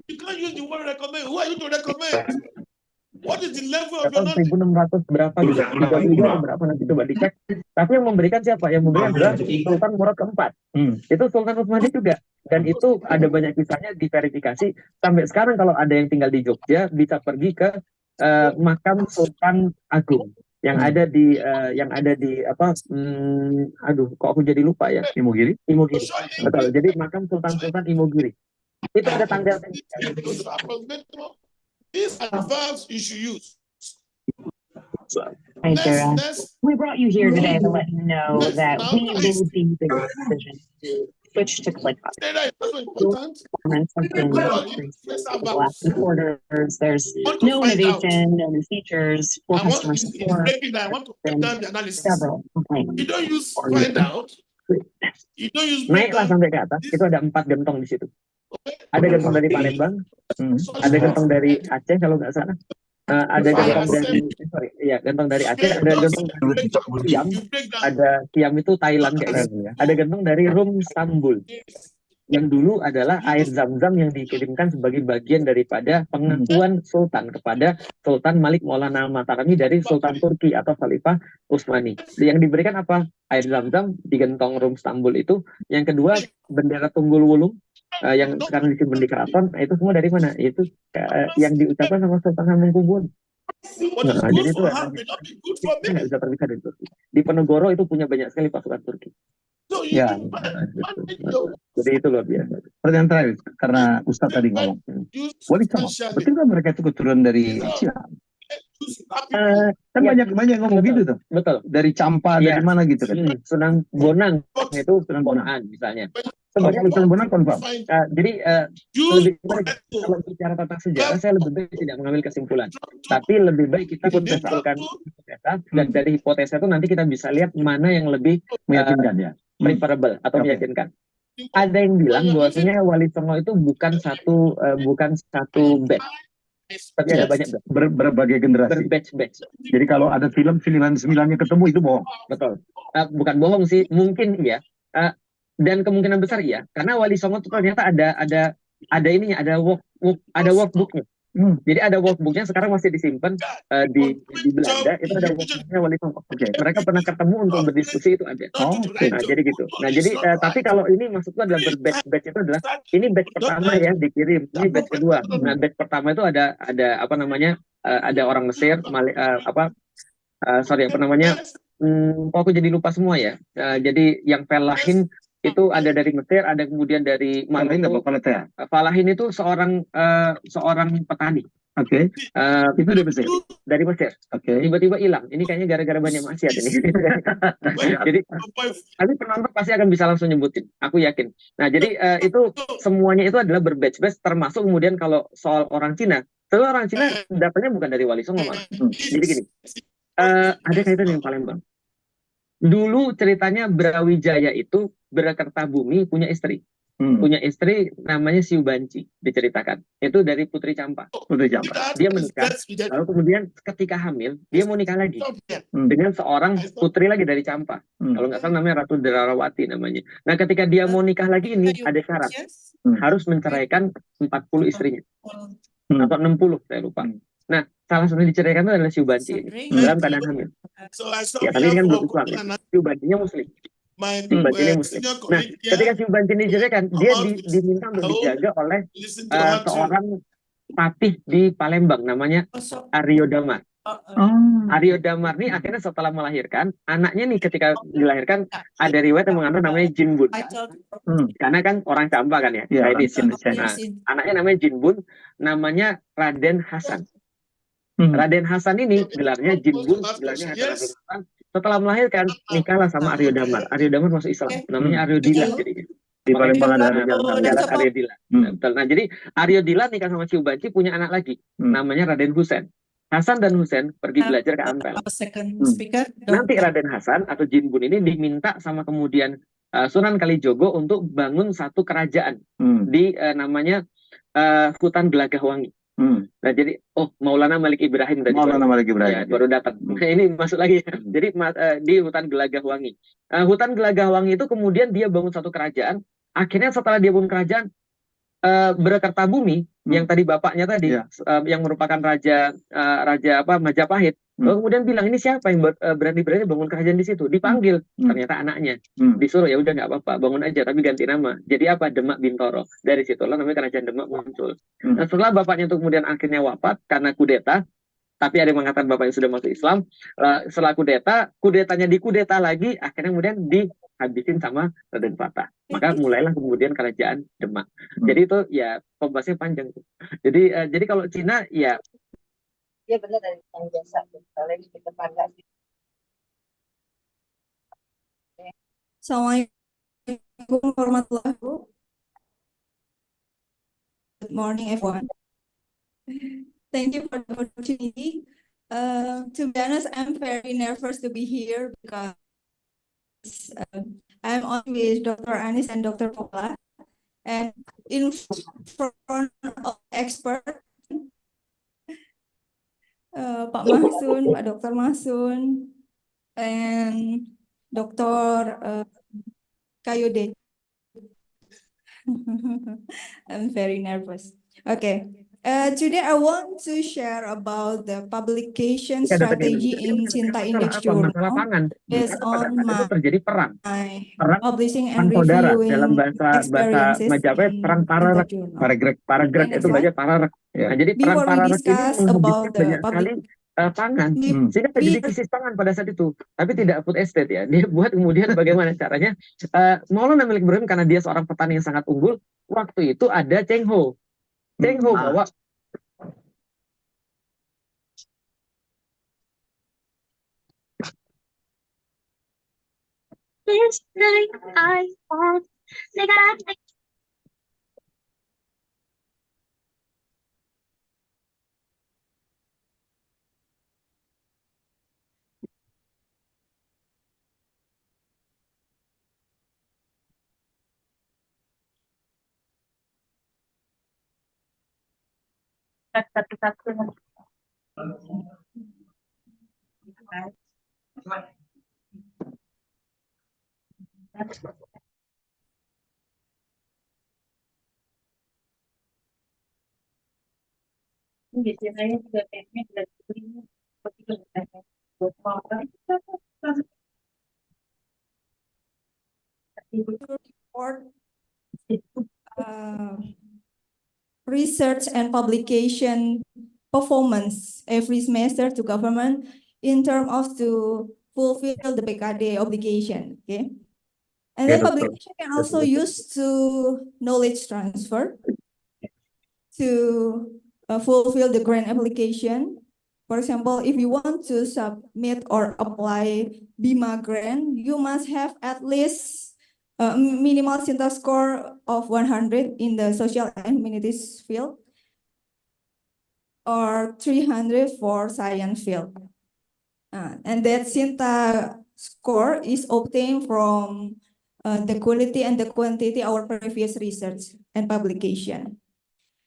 You can't use the word recommend. Who are you to recommend? What is the level of your knowledge? 1600 berapa gitu, 32 atau berapa nanti coba dicek. Tapi yang memberikan siapa? Yang memberikan adalah Sultan Murad keempat. Itu Sultan Utsmani juga. Dan itu ada banyak kisahnya diverifikasi. Sampai sekarang kalau ada yang tinggal di Jogja bisa pergi ke makam Sultan Agung yang ada di apa? Aduh, kok aku jadi lupa ya? Imogiri. Betul. Jadi makam Sultan Imogiri. Itu ada tanggal. These are the verbs you should use. Hi, Sarah. We brought you here today to let you know that we will be making a decision to switch to ClickUp. Performance has been decreased over the last few quarters. There's no innovation, no new features, poor customer support. I want to break down the analysis. Several complaints. You don't use find out. You don't use naiklah sampai ke atas. Itu ada 4 gentong di situ. Ada gentong dari Palembang, ada gentong dari Aceh kalau nggak salah, ada gentong dari gentong dari Aceh, ada gentong dari Siam, ada Siam itu Thailand kayaknya, ada gentong dari Rum Stambul yang dulu adalah air zam-zam yang dikirimkan sebagai bagian daripada pengakuan Sultan kepada Sultan Malik Maulana Matarami dari Sultan Turki atau Khalifah Utsmani. Yang diberikan apa? Air zam-zam di gentong Rum Stambul itu. Yang kedua bendera Tunggul Wulung yang sekarang disimpan di keraton, itu semua dari mana? Itu yang diucapkan sama Sultan Hamengkubuwono. Nah, jadi itu nggak bisa terpisah dari Turki. Di Penegoro itu punya banyak sekali pasukan Turki. Ya, jadi itu luar biasa. Pertanyaan terakhir, karena Ustadz tadi ngomong, boleh sama, betul nggak mereka itu keturunan dari Cina? Kan banyak ngomong gitu tuh. Betul. Dari Campa, dari mana gitu kan? Sunan Bonang itu Sunan Bonang misalnya. Sebagai Sunan Bonang konfirm. Jadi lebih baik kalau bicara tentang sejarah, saya lebih baik tidak mengambil kesimpulan. Tapi lebih baik kita berdasarkan hipotesa, dan dari hipotesa itu nanti kita bisa lihat mana yang lebih meyakinkan ya, preferable atau meyakinkan. Ada yang bilang bahwasanya Wali Songo itu bukan satu batch. Tapi ada banyak berbagai generasi. Berbatch. Jadi kalau ada film 9-9-nya ketemu itu bohong. Betul. Bukan bohong sih, mungkin iya. Dan kemungkinan besar iya, karena Wali Songo itu ternyata ada ininya, ada workbooknya. Jadi ada workbooknya sekarang masih disimpan di Belanda, itu ada workbooknya Wali Songo. Mereka pernah ketemu untuk berdiskusi, itu ada. Nah jadi gitu. Nah jadi tapi kalau ini maksudku adalah berbatch itu adalah ini batch pertama ya dikirim, ini batch kedua. Nah batch pertama itu ada apa namanya, ada orang Mesir, kok aku jadi lupa semua ya. Jadi yang Falahin itu ada dari Mesir, ada kemudian dari Falahin itu seorang petani. Oke. Itu dari Mesir. Dari Mesir. Oke. Tiba-tiba hilang. Ini kayaknya gara-gara banyak maksiat ini. Jadi nanti penonton pasti akan bisa langsung nyebutin. Aku yakin. Nah, jadi itu semuanya itu adalah berbatch-batch, termasuk kemudian kalau soal orang Cina. Soal orang Cina datanya bukan dari Wali Songo. Jadi gini. Ada kaitan dengan Palembang. Dulu ceritanya Brawijaya itu Brakertabumi punya istri. Punya istri namanya Siu Banci, diceritakan. Itu dari Putri Campa. Dia menikah, lalu kemudian ketika hamil, dia mau nikah lagi dengan seorang putri lagi dari Campa. Kalau nggak salah namanya Ratu Dararawati namanya. Nah ketika dia mau nikah lagi ini ada syarat. Harus menceraikan 40 istrinya. Atau 60, saya lupa. Nah, salah satu yang diceraikan itu adalah Siu Banci ini, dalam keadaan hamil. Ya, tapi ini kan belum Islam ya. Siu Bancinya Muslim. my Ini Muslim. senior Nah, colleague ketika here si Ubanti ini diceritakan, kan, come dia out with diminta untuk I hope dijaga oleh listen to her too. seorang patih di Palembang, namanya Aryo Damar. Aryo Damar nih akhirnya setelah melahirkan, anaknya nih ketika dilahirkan, ada riwayat yang mengandung namanya Jinbun. Karena kan orang Campa kan ya, Chinese. Nah, anaknya namanya Jinbun, namanya Raden Hasan. Raden Hasan ini gelarnya Jinbun, gelarnya Raden Hasan. Setelah melahirkan, nikahlah sama Aryo Damar. Aryo Damar masuk Islam, namanya Aryo Dila jadinya. Di Palembang ada Jalan Aryo Dila. Nah, jadi Aryo Dila nikah sama Ciu Banci, punya anak lagi, namanya Raden Husen. Hasan dan Husen pergi belajar ke Ampel. Nanti Raden Hasan atau Jinbun ini diminta sama kemudian Sunan Kalijogo untuk bangun satu kerajaan di namanya Hutan Gelagahwangi. Nah, jadi Maulana Malik Ibrahim tadi baru datang. Nah, ini masuk lagi. Jadi di Hutan Gelagahwangi. Hutan Gelagahwangi itu kemudian dia bangun satu kerajaan. Akhirnya setelah dia bangun kerajaan, Brakertabumi yang tadi bapaknya tadi yang merupakan raja Majapahit, kemudian bilang, ini siapa yang berani-berani bangun kerajaan di situ? Dipanggil, ternyata anaknya disuruh, ya udah nggak apa-apa, bangun aja tapi ganti nama. Jadi apa? Demak Bintoro. Dari situlah namanya kerajaan Demak muncul. Nah, setelah bapaknya itu kemudian akhirnya wafat karena kudeta, tapi ada yang mengatakan bapaknya sudah masuk Islam. Setelah kudetanya dikudeta lagi, akhirnya kemudian dihabisin sama Raden Fatah. Maka mulailah kemudian kerajaan Demak. Jadi itu ya pembahasannya panjang. Jadi kalau Cina ya. Iya benar, dari yang biasa. Kalau di tetangga. Assalamualaikum warahmatullahi wabarakatuh. Good morning, everyone. Thank you for the opportunity. To be honest, I'm very nervous to be here because I'm on with Dr. Anis and Dr. Pola, and in front of expert, Pak Mahsun, Pak Dr. Mahsun, and Dr. Kayode. I'm very nervous. Okay. Today I want to share about the publication strategy in Cinta Index Journal based on my terjadi perang publishing and saudara reviewing dalam bahasa Majapahit, perang paragrek itu belajar paragrek. Nah, jadi perang paragrek ini menghubungkan banyak sekali pangan, sehingga terjadi krisis pangan pada saat itu. Tapi tidak food estate ya, dia buat kemudian bagaimana caranya. Maulana Malik Ibrahim karena dia seorang petani yang sangat unggul, waktu itu ada Cheng Ho bawa This night I want report research and publication performance every semester to government in terms of to fulfill the PKD obligation. Okay, and then publication can also use to knowledge transfer to fulfill the grant application. For example, if you want to submit or apply BIMA grant, you must have at least minimal Cinta score of 100 in the social and humanities field or 300 for science field. And that Cinta score is obtained from the quality and the quantity of our previous research and publication.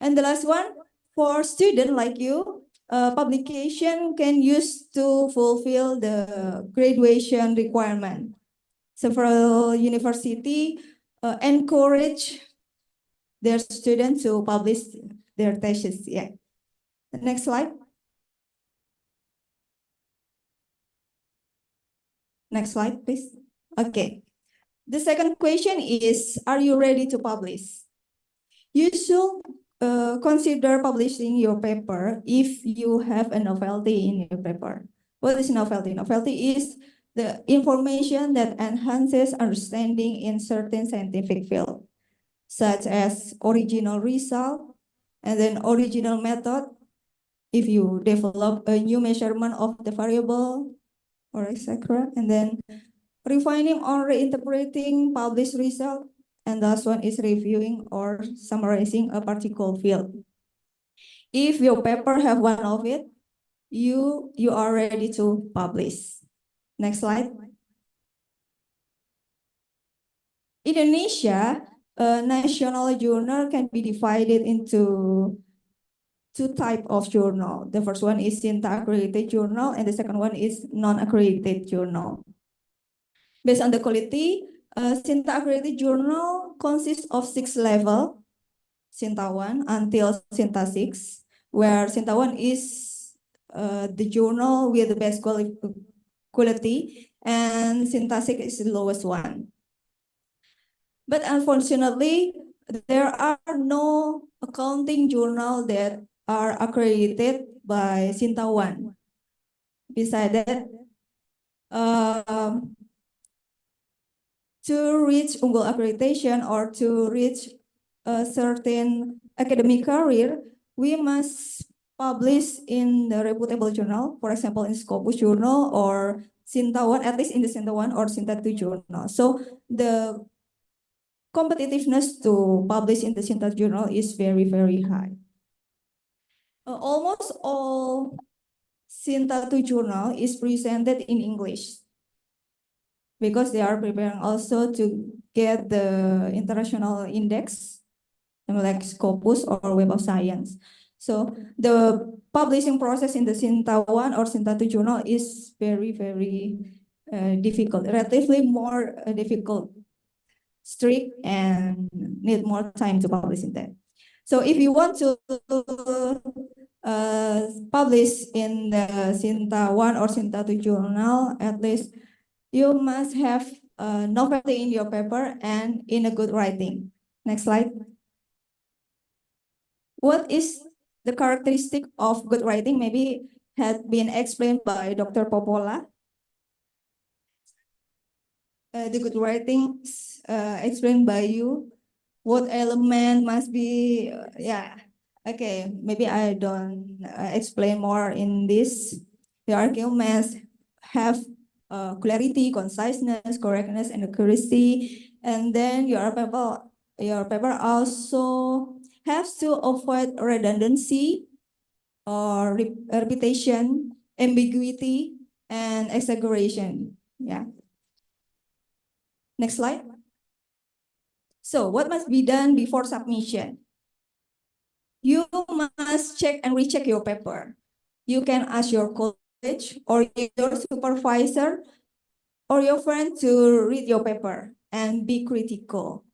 And the last one, for student like you, publication can use to fulfill the graduation requirement. Several university encourage their students to publish their thesis. Yeah. The next slide. Next slide, please. Okay. The second question is, are you ready to publish? You should consider publishing your paper if you have a novelty in your paper. What is novelty? Novelty is the information that enhances understanding in certain scientific field, such as original result and then original method. If you develop a new measurement of the variable or etc. And then refining or reinterpreting published result. And last one is reviewing or summarizing a particular field. If your paper have one of it, you are ready to publish. Next slide. Indonesia, a national journal can be divided into two types of journal. The first one is SINTA accredited journal, and the second one is non-accredited journal. Based on the quality, SINTA accredited journal consists of 6 levels, SINTA 1 until SINTA 6, where SINTA 1 is the journal with the best quality, and SINTA 6 is the lowest one. But unfortunately, there are no accounting journal that are accredited by SINTA 1. Besides that, to reach Unggul accreditation or to reach a certain academic career, we must publish in the reputable journal, for example, in Scopus journal or SINTA 1, at least in the SINTA 1 or SINTA 2 journal. So the competitiveness to publish in the SINTA journal is very, very high. Almost all SINTA 2 journal is presented in English, because they are preparing also to get the international index, like Scopus or Web of Science. So the publishing process in the SINTA 1 or SINTA 2 journal is very, very difficult, relatively more difficult, strict, and need more time to publish in that. So if you want to publish in the SINTA 1 or SINTA 2 journal, at least you must have novelty in your paper and in a good writing. Next slide. What is the characteristic of good writing? Maybe had been explained by Dr. Popola. The good writing explained by you. What element must be, yeah. Okay, maybe I don't explain more in this. The article must have clarity, conciseness, correctness, and accuracy. And then your paper also has to avoid redundancy or repetition, ambiguity, and exaggeration. Yeah. Next slide. So what must be done before submission? You must check and recheck your paper. You can ask your college or your supervisor or your friend to read your paper and be critical.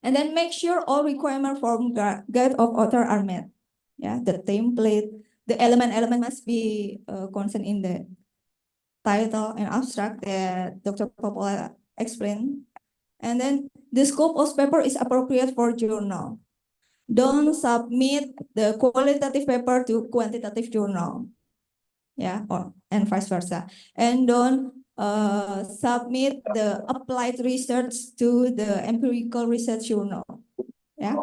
And then make sure all requirements from guide of author are met. Yeah, the template, the element must be contained in the title and abstract that Dr. Popola explained. And then the scope of paper is appropriate for journal. Don't submit the qualitative paper to quantitative journal. Yeah, and vice versa. And don't submit the applied research to the empirical research journal. Yeah.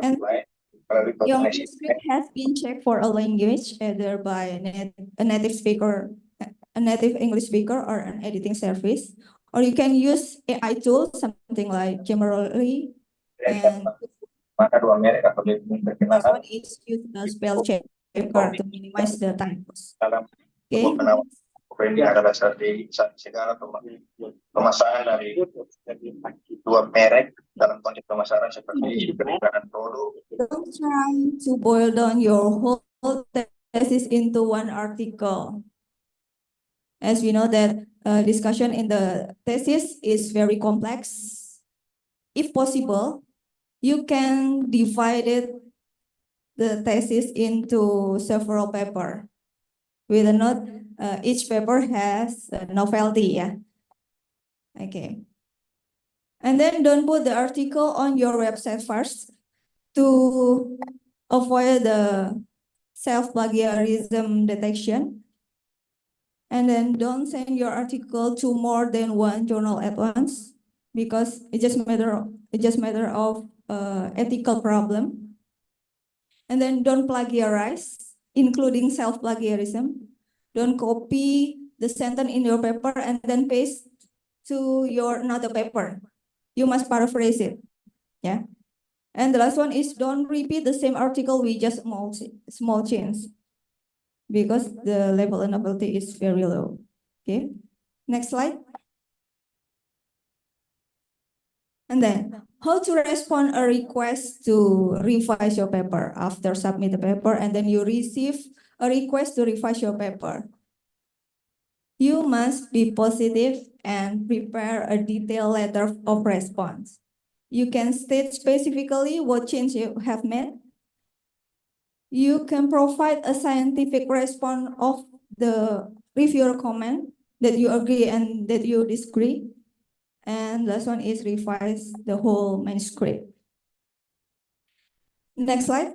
And your manuscript has been checked for a language, either by a native speaker, a native English speaker, or an editing service. Or you can use AI tools, something like GENERALE. And this one is use the spell checker to minimize the typos. Okay. Ini adalah segala pemasaran dari dua merek dalam konteks pemasaran seperti pengembangan produk. Don't try to boil down your whole thesis into one article. As we know that discussion in the thesis is very complex. If possible, you can divide the thesis into several papers. With a note, each paper has a novelty. Yeah. Okay. And then don't put the article on your website first to avoid the self-plagiarism detection. And then don't send your article to more than one journal at once, because it's just matter of ethical problem. And then don't plagiarize, including self-plagiarism. Don't copy the sentence in your paper and then paste to your another paper. You must paraphrase it. Yeah. And the last one is don't repeat the same article with just small change, because the level of novelty is very low. Okay. Next slide. And then how to respond a request to revise your paper after submit the paper, and then you receive a request to revise your paper. You must be positive and prepare a detailed letter of response. You can state specifically what change you have made. You can provide a scientific response of the reviewer comment that you agree and that you disagree. And last one is revise the whole manuscript. Next slide.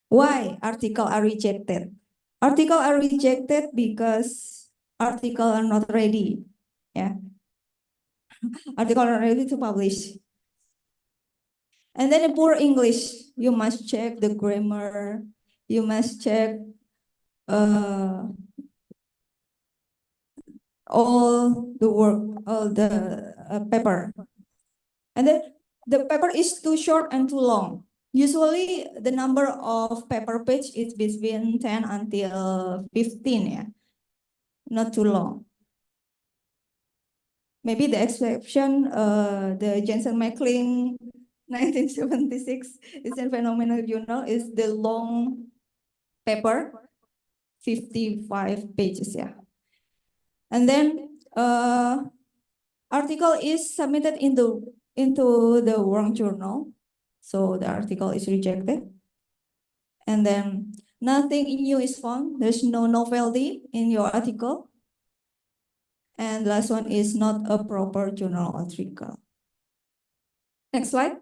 Why articles are rejected? Articles are rejected because articles are not ready. Yeah. Articles are ready to publish. And then in poor English, you must check the grammar. You must check all the work, all the paper. And then the paper is too short and too long. Usually the number of paper page is between 10 until 15, yeah. Not too long. Maybe the exception, the Jensen Macklin 1976 is a phenomenal journal, is the long paper, 55 pages, yeah. And then article is submitted into the wrong journal, so the article is rejected. And then nothing new is found. There's no novelty in your article. And last one is not a proper journal article. Next slide.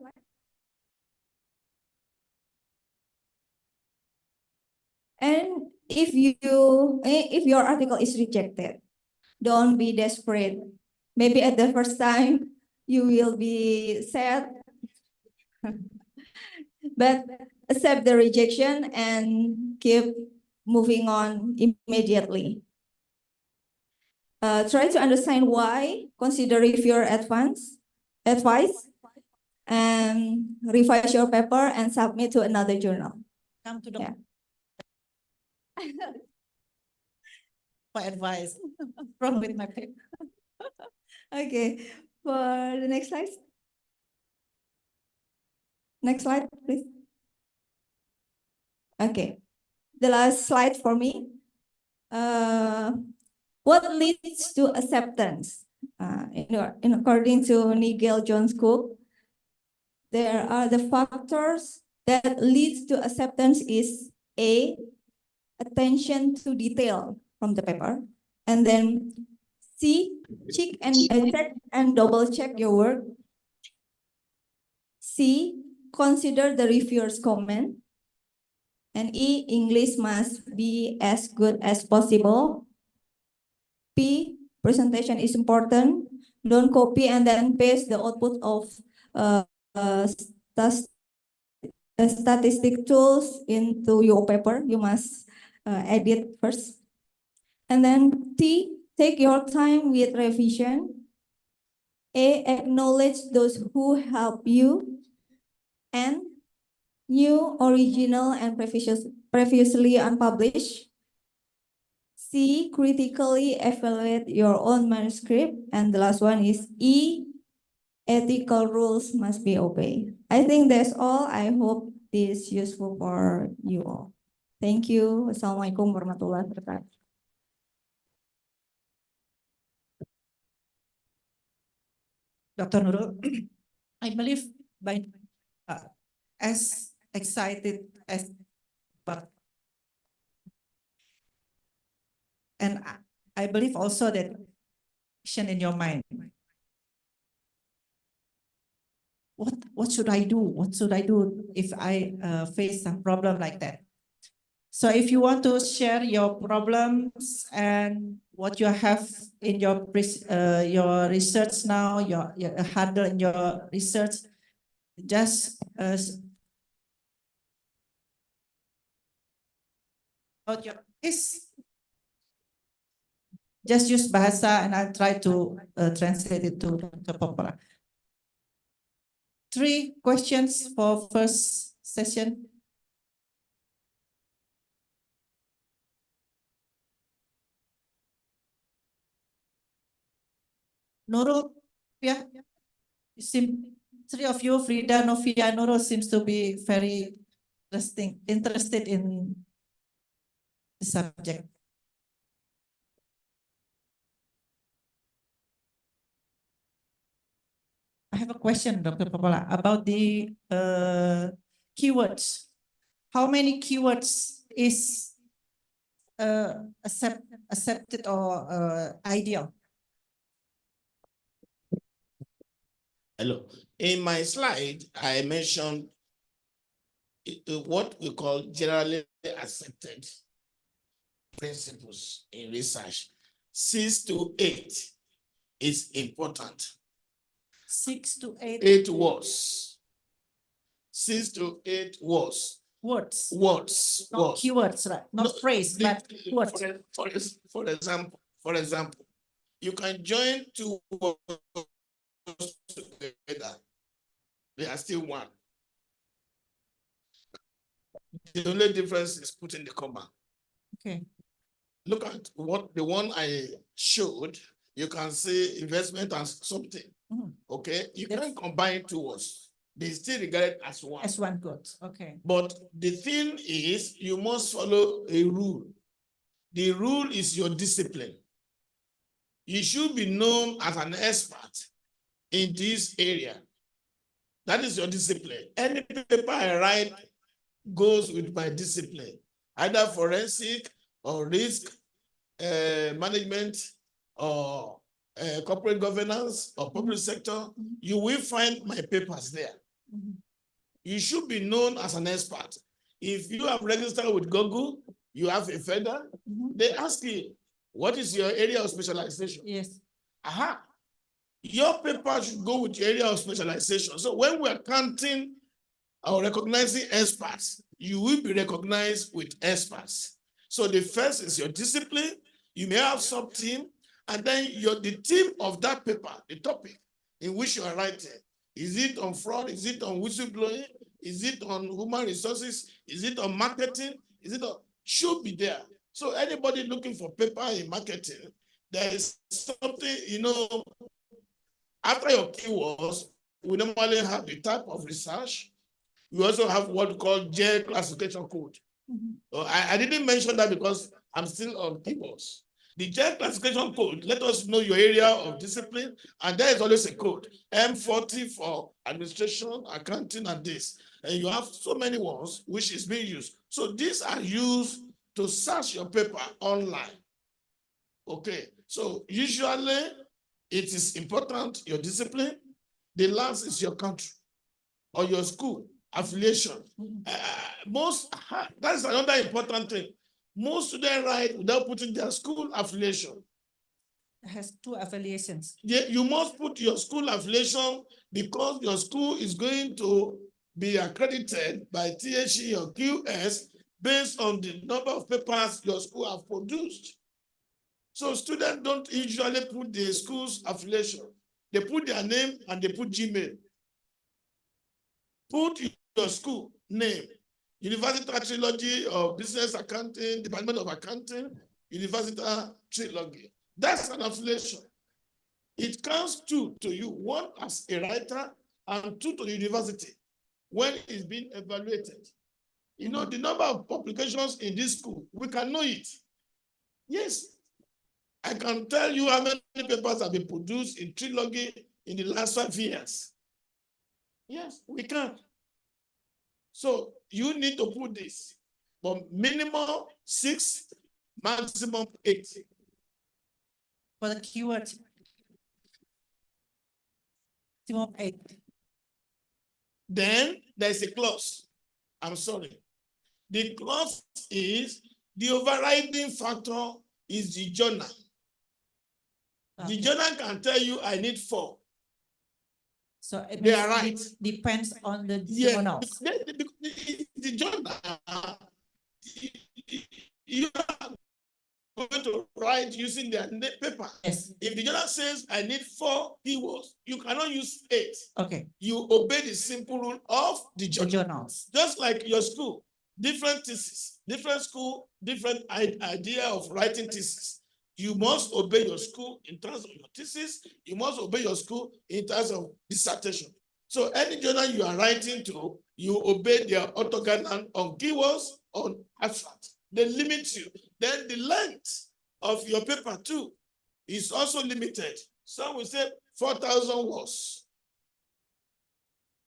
And if your article is rejected, don't be desperate. Maybe at the first time you will be sad, but accept the rejection and keep moving on immediately. Try to understand why, consider reviewer advice, and revise your paper and submit to another journal. Come to the Yeah. for advice from with my paper. Okay, for the next slide. Next slide, please. Okay, the last slide for me. What leads to acceptance? According to Nigel Jones Cook, there are the factors that leads to acceptance is A, attention to detail from the paper, and then C, check and double check your work. C, consider the reviewer's comment. And E, English must be as good as possible. P, presentation is important. Don't copy and then paste the output of statistic tools into your paper. You must edit first. And then T, take your time with revision. A, acknowledge those who help you. And new, original, and previously unpublished. C, critically evaluate your own manuscript. And the last one is E, ethical rules must be obeyed. I think that's all. I hope this is useful for you all. Thank you. Wassalamualaikum warahmatullahi wabarakatuh. Dr. Nurul, I believe by as excited as but and I believe also that in your mind. What should I do? What should I do if I face a problem like that? So if you want to share your problems and what you have in your research now, your handle in your research, just about your case. Just use bahasa and I'll try to translate it to Dr. Popola. 3 questions for first session. Nurul, yeah, three of you, Frida, Novia, Nurul seems to be very interested in the subject. I have a question, Dr. Popola, about the keywords. How many keywords is accepted or ideal? Hello. In my slide, I mentioned what we call generally accepted principles in research. 6 to 8 is important. 6 to 8. 8 words. 6 to 8 words. Words. Words. Not words. keywords, right? Not phrase, but words. For example, you can join 2 words together. They are still one. The only difference is putting the comma. Okay. Look at the one I showed. You can say investment and something. Okay, you can combine 2 words. They still regarded as one. As one good. Okay. But the thing is, you must follow a rule. The rule is your discipline. You should be known as an expert in this area. That is your discipline. Any paper I write goes with my discipline, either forensic or risk management or corporate governance or public sector. You will find my papers there. You should be known as an expert. If you have registered with Google, you have a feather, they ask you, what is your area of specialization? Yes. Aha. Your paper should go with your area of specialization. So when we're counting or recognizing experts, you will be recognized with experts. So the first is your discipline. You may have sub-team, and then the theme of that paper, the topic in which you are writing. Is it on fraud? Is it on whistleblowing? Is it on human resources? Is it on marketing? Is it on, should be there. So anybody looking for paper in marketing, there is something, after your keywords, we normally have the type of research. We also have what we call J classification code. I didn't mention that because I'm still on keywords. The J classification code let us know your area of discipline, and there is always a code, M40 for administration, accounting, and this. And you have so many ones which is being used. So these are used to search your paper online. Okay, so usually it is important, your discipline. The last is your country or your school affiliation. That's another important thing. Most students write without putting their school affiliation. It has 2 affiliations. Yeah, you must put your school affiliation because your school is going to be accredited by THE or QS based on the number of papers your school have produced. So students don't usually put the school's affiliation. They put their name and they put Gmail. Put your school name. Universitas Trilogi of Business Accounting, Department of Accounting, Universitas Trilogi. That's an affiliation. It counts 2 to you, 1 as a writer and 2 to the university when it's being evaluated. The number of publications in this school, we can know it. Yes, I can tell you how many papers have been produced in Trilogi in the last 5 years. Yes, we can. So you need to put this, but minimum 6, maximum 8. For the keywords, maximum 8. Then there's a clause. I'm sorry. The clause is the overriding factor is the journal. The journal can tell you I need 4. So it They means are right. it depends on the Yeah, journals. the journal, you are going to write using their paper. Yes. If the journal says I need 4 keywords, you cannot use 8. Okay. You obey the simple rule of the The journal. journals. Just like your school, different thesis, different school, different idea of writing thesis. You must obey your school in terms of your thesis. You must obey your school in terms of dissertation. So any journal you are writing to, you obey their orthogonal on keywords, on abstract. They limit you. Then the length of your paper too is also limited. Some will say 4,000 words.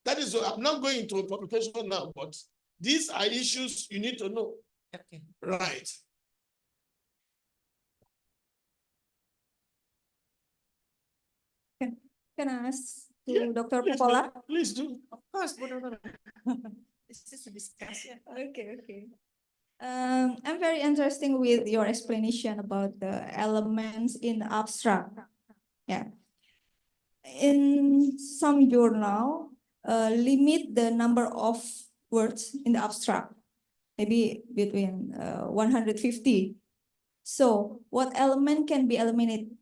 That is, I'm not going into a publication now, but these are issues you need to know. Okay. Right. Can I ask to Dr. Popola? Please do. Of course. This is a discussion. Okay. I'm very interested with your explanation about the elements in the abstract. Yeah. In some journal, limit the number of words in the abstract, maybe between 150. So what element can be eliminated?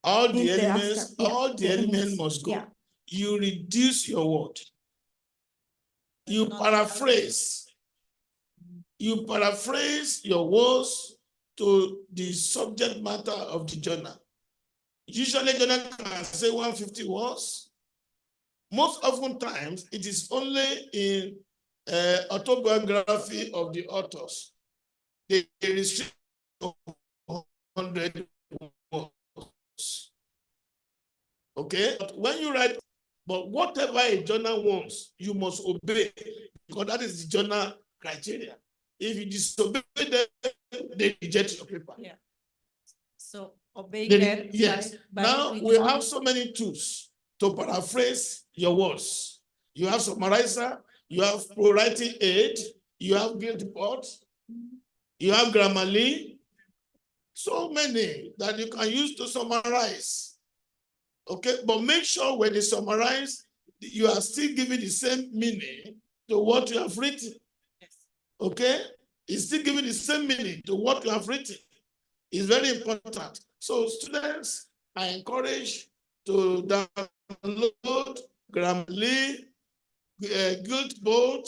All the In the elements, abstract, yeah, all the the elements elements, must go. yeah. You reduce your word. You paraphrase. You paraphrase your words to the subject matter of the journal. Usually, journal can say 150 words. Most often times, it is only in autobiography of the authors. They restrict 100 words. Okay? But when you write, but whatever a journal wants, you must obey, because that is the journal criteria. If you disobey them, they reject your paper. Yeah. So obey They, that. yes. Now we have so many tools to paraphrase your words. You have summarizer, you have pro writing aid, you have guild report, you have Grammarly, so many that you can use to summarize. Okay, but make sure when you summarize, you are still giving the same meaning to what you have written. Okay, it's still giving the same meaning to what you have written. It's very important. So students are encouraged to download Grammarly, Guildboard,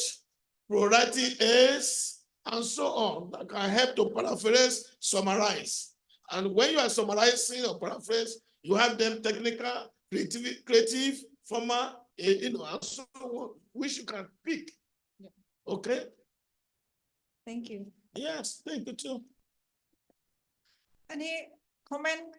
Pro-Writing Aids, and so on, that can help to paraphrase, summarize. And when you are summarizing or paraphrase, you have them technical, creative, formal, and so on, which you can pick. Yeah. Okay? Thank you. Yes, thank you too. Any comment?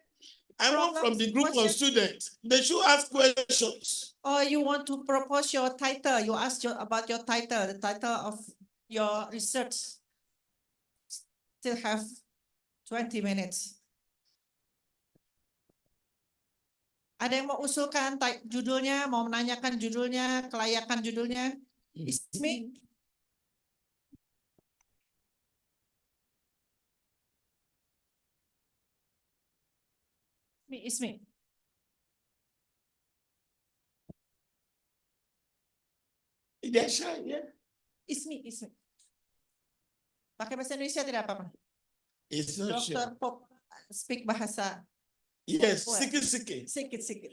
I want from the group of students, they should ask questions. Or you want to propose your title? You ask about your title, the title of your research. Still have 20 minutes. Ada yang mau usulkan judulnya, mau menanyakan judulnya, kelayakan judulnya? Ismi? Ismi. Dia shy, ya? Ismi. Pakai bahasa Indonesia tidak apa-apa. It's not sure. Dokter Pop speak bahasa. Yes, Well, sikit-sikit. Sikit-sikit.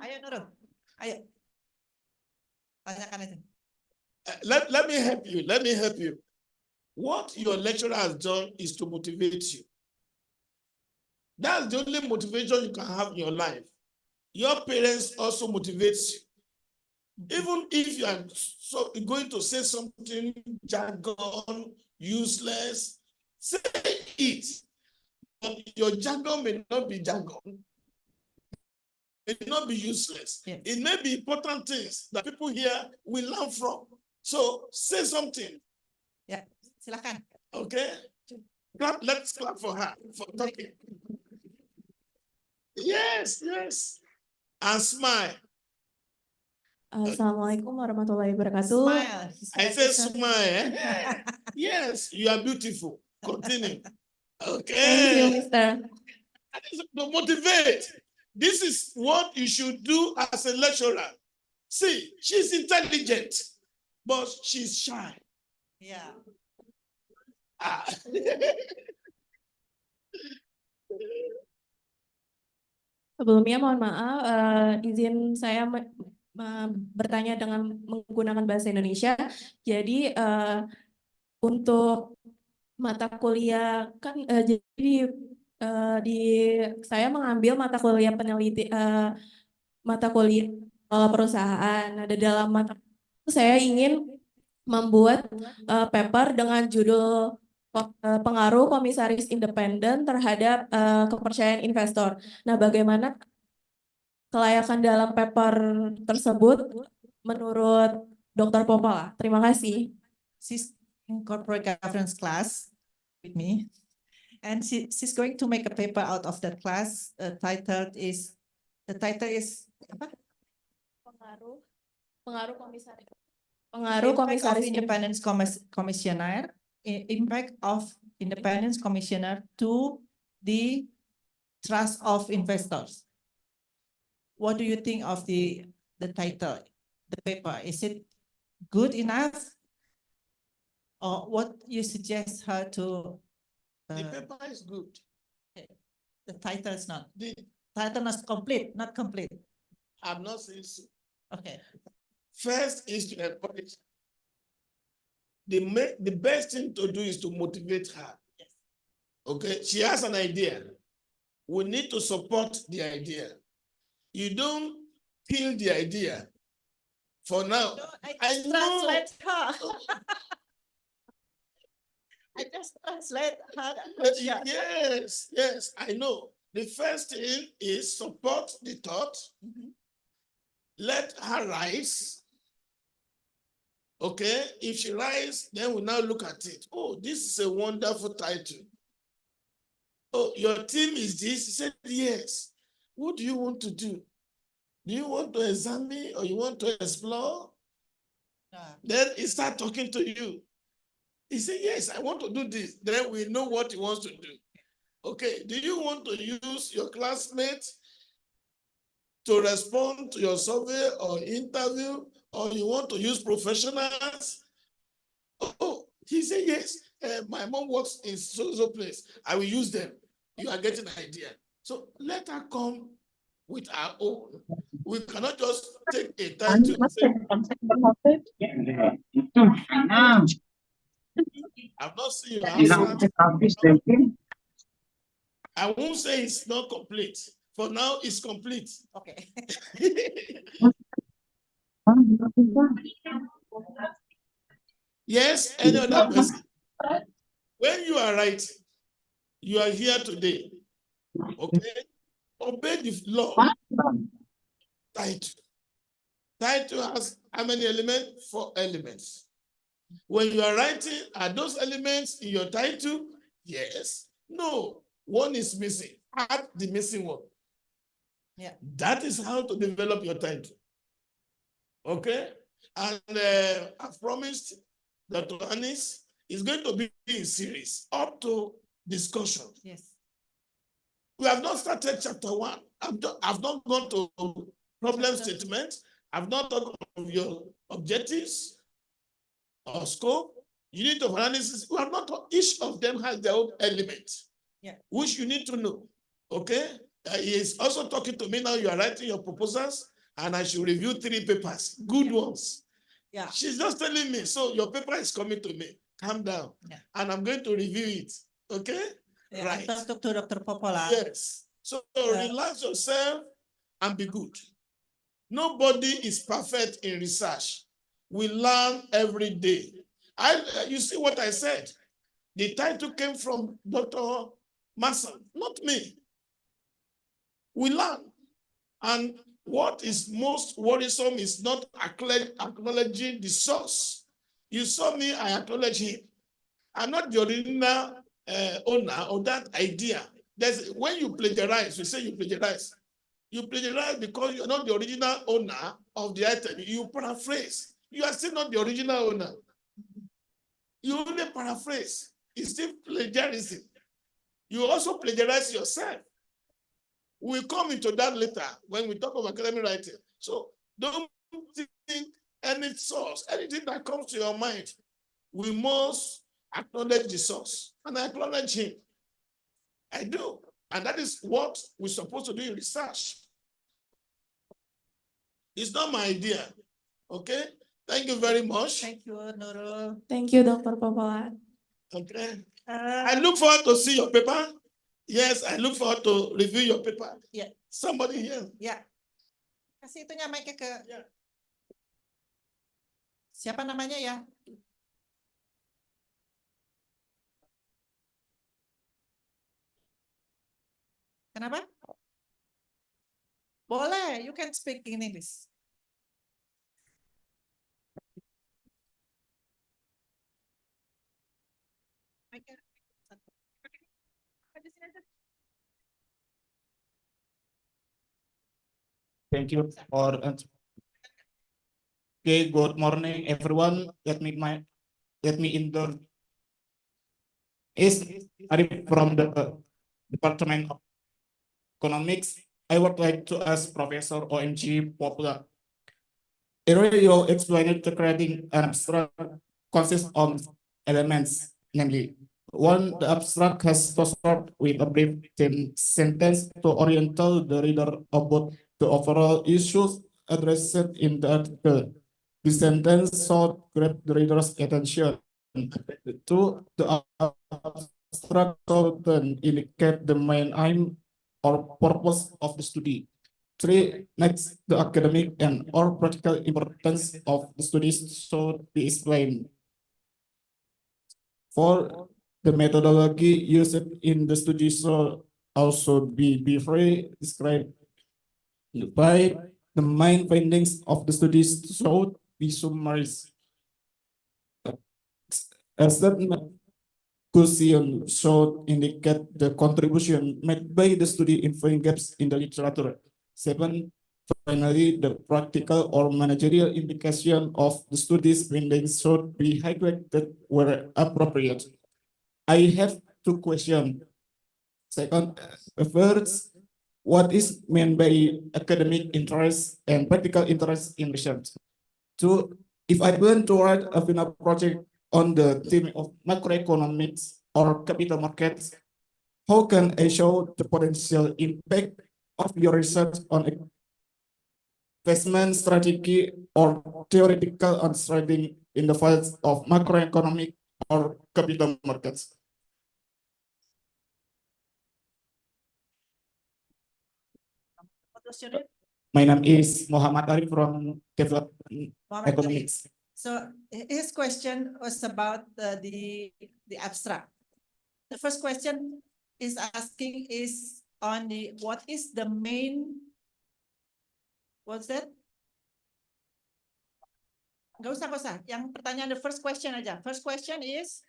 Ayo Nurul, ayo. Tanyakan aja. Let me help you. Let me help you. What your lecturer has done is to motivate you. That's the only motivation you can have in your life. Your parents also motivate you. Even if you are going to say something jargon, useless, say it. But your jargon may not be jargon. It may not be useless. Yes. It may be important things that people here will learn from. So say something. Ya, silakan. Okay? Let's clap for her for talking. Yes, yes. And smile. Assalamualaikum warahmatullahi wabarakatuh. Smile. I said smile. Yes, you are beautiful. Continue. Okay. Thank you, Mr. To motivate. This is what you should do as a lecturer. See, she's intelligent, but she's shy. Yeah. Sebelumnya mohon maaf, izin saya bertanya dengan menggunakan bahasa Indonesia. Jadi untuk mata kuliah kan jadi saya mengambil mata kuliah mata kuliah perusahaan. Ada dalam mata saya ingin membuat paper dengan judul pengaruh komisaris independen terhadap kepercayaan investor. Nah, bagaimana kelayakan dalam paper tersebut menurut Dr. Popola? Terima kasih. She's in corporate governance class with me, and she's going to make a paper out of that class. The title is apa? Pengaruh komisaris independence commissioner. Impact of independence commissioner to the trust of investors. What do you think of the title, the paper? Is it good enough? Or what you suggest her to? The paper is good. The title is not. The title is complete, not complete. I'm not saying so. Okay. First is to encourage. The best thing to do is to motivate her. Yes. Okay, she has an idea. We need to support the idea. You don't kill the idea. For now, No, I know. I just translate her. Yes, yes, I know. The first thing is support the thought. Let her rise. Okay, if she rise, then we now look at it. Oh, this is a wonderful title. Oh, your team is this? He said, yes. What do you want to do? Do you want to examine or you want to explore? Then he start talking to you. He said, yes, I want to do this. Then we know what he wants to do. Okay, do you want to use your classmates to respond to your survey or interview, or you want to use professionals? Oh, he said, yes, my mom works in so place. I will use them. You are getting an idea. So let her come with our own. We cannot just take a title and say, I've not seen your answer. I won't say it's not complete. For now, it's complete. Okay. Yes, any other person. When you are writing, you are here today. Okay? Obey the law. Title. Title has how many elements? 4 elements. When you are writing, are those elements in your title? Yes. No. One is missing. Add the missing one. Yeah. That is how to develop your title. Okay? And I've promised that Anis is going to be in series up to discussion. Yes. We have not started chapter 1. I've not gone to problem statement. I've not talked of your objectives or scope. Unit of analysis. We have not. Each of them has their own element, which you need to know. Okay. He is also talking to me now. You are writing your proposals, and I should review 3 papers, good ones. Yeah. She's just telling me. So your paper is coming to me. Calm down, and I'm going to review it. Okay. Yeah, right. I talked to Dr. Popola. Yes. So relax yourself and be good. Nobody is perfect in research. We learn every day. You see what I said? The title came from Dr. Mason, not me. We learn. And what is most worrisome is not acknowledging the source. You saw me, I acknowledge him. I'm not the original owner or that idea. When you plagiarize, we say you plagiarize. You plagiarize because you're not the original owner of the item. You paraphrase. You are still not the original owner. You only paraphrase. It's still plagiarism. You also plagiarize yourself. We'll come into that later when we talk about academic writing. So don't think any source, anything that comes to your mind, we must acknowledge the source. And I acknowledge him. I do. And that is what we're supposed to do in research. It's not my idea. Okay? Thank you very much. Thank you, Nurul. Thank you, Dr. Popola. Okay. I look forward to see your paper. Yes, I look forward to review your paper. Yeah. Somebody here. Ya. Kasih itunya mic-nya ke siapa namanya ya? Kenapa? Boleh, you can speak in English. Thank you for okay, good morning everyone. Let me introduce Arif from the Department of Economics. I would like to ask Professor OMG Popola. Earlier you explained the creating an abstract consists of elements, namely one, the abstract has to start with a brief sentence to orientate the reader about the overall issues addressed in the article. The sentence should grab the reader's attention. Two, the abstract should then indicate the main aim or purpose of the study. Three, next, the academic and or practical importance of the studies should be explained. Four, the methodology used in the study should also be briefly described. By the main findings of the studies should be summarized. A statement question should indicate the contribution made by the study in filling gaps in the literature. Seven, finally, the practical or managerial implication of the study's findings should be highlighted where appropriate. I have two questions. Second, first, what is meant by academic interest and practical interest in research? Two, if I plan to write a final project on the theme of macroeconomics or capital markets, how can I show the potential impact of your research on investment strategy or theoretical understanding in the fields of macroeconomic or capital markets? What's your name? My name is Muhammad Arif from Development Economics. So his question was about the abstract. The first question is asking is on the what is the main, what's that? Gak usah. Yang pertanyaan the first question aja. First question is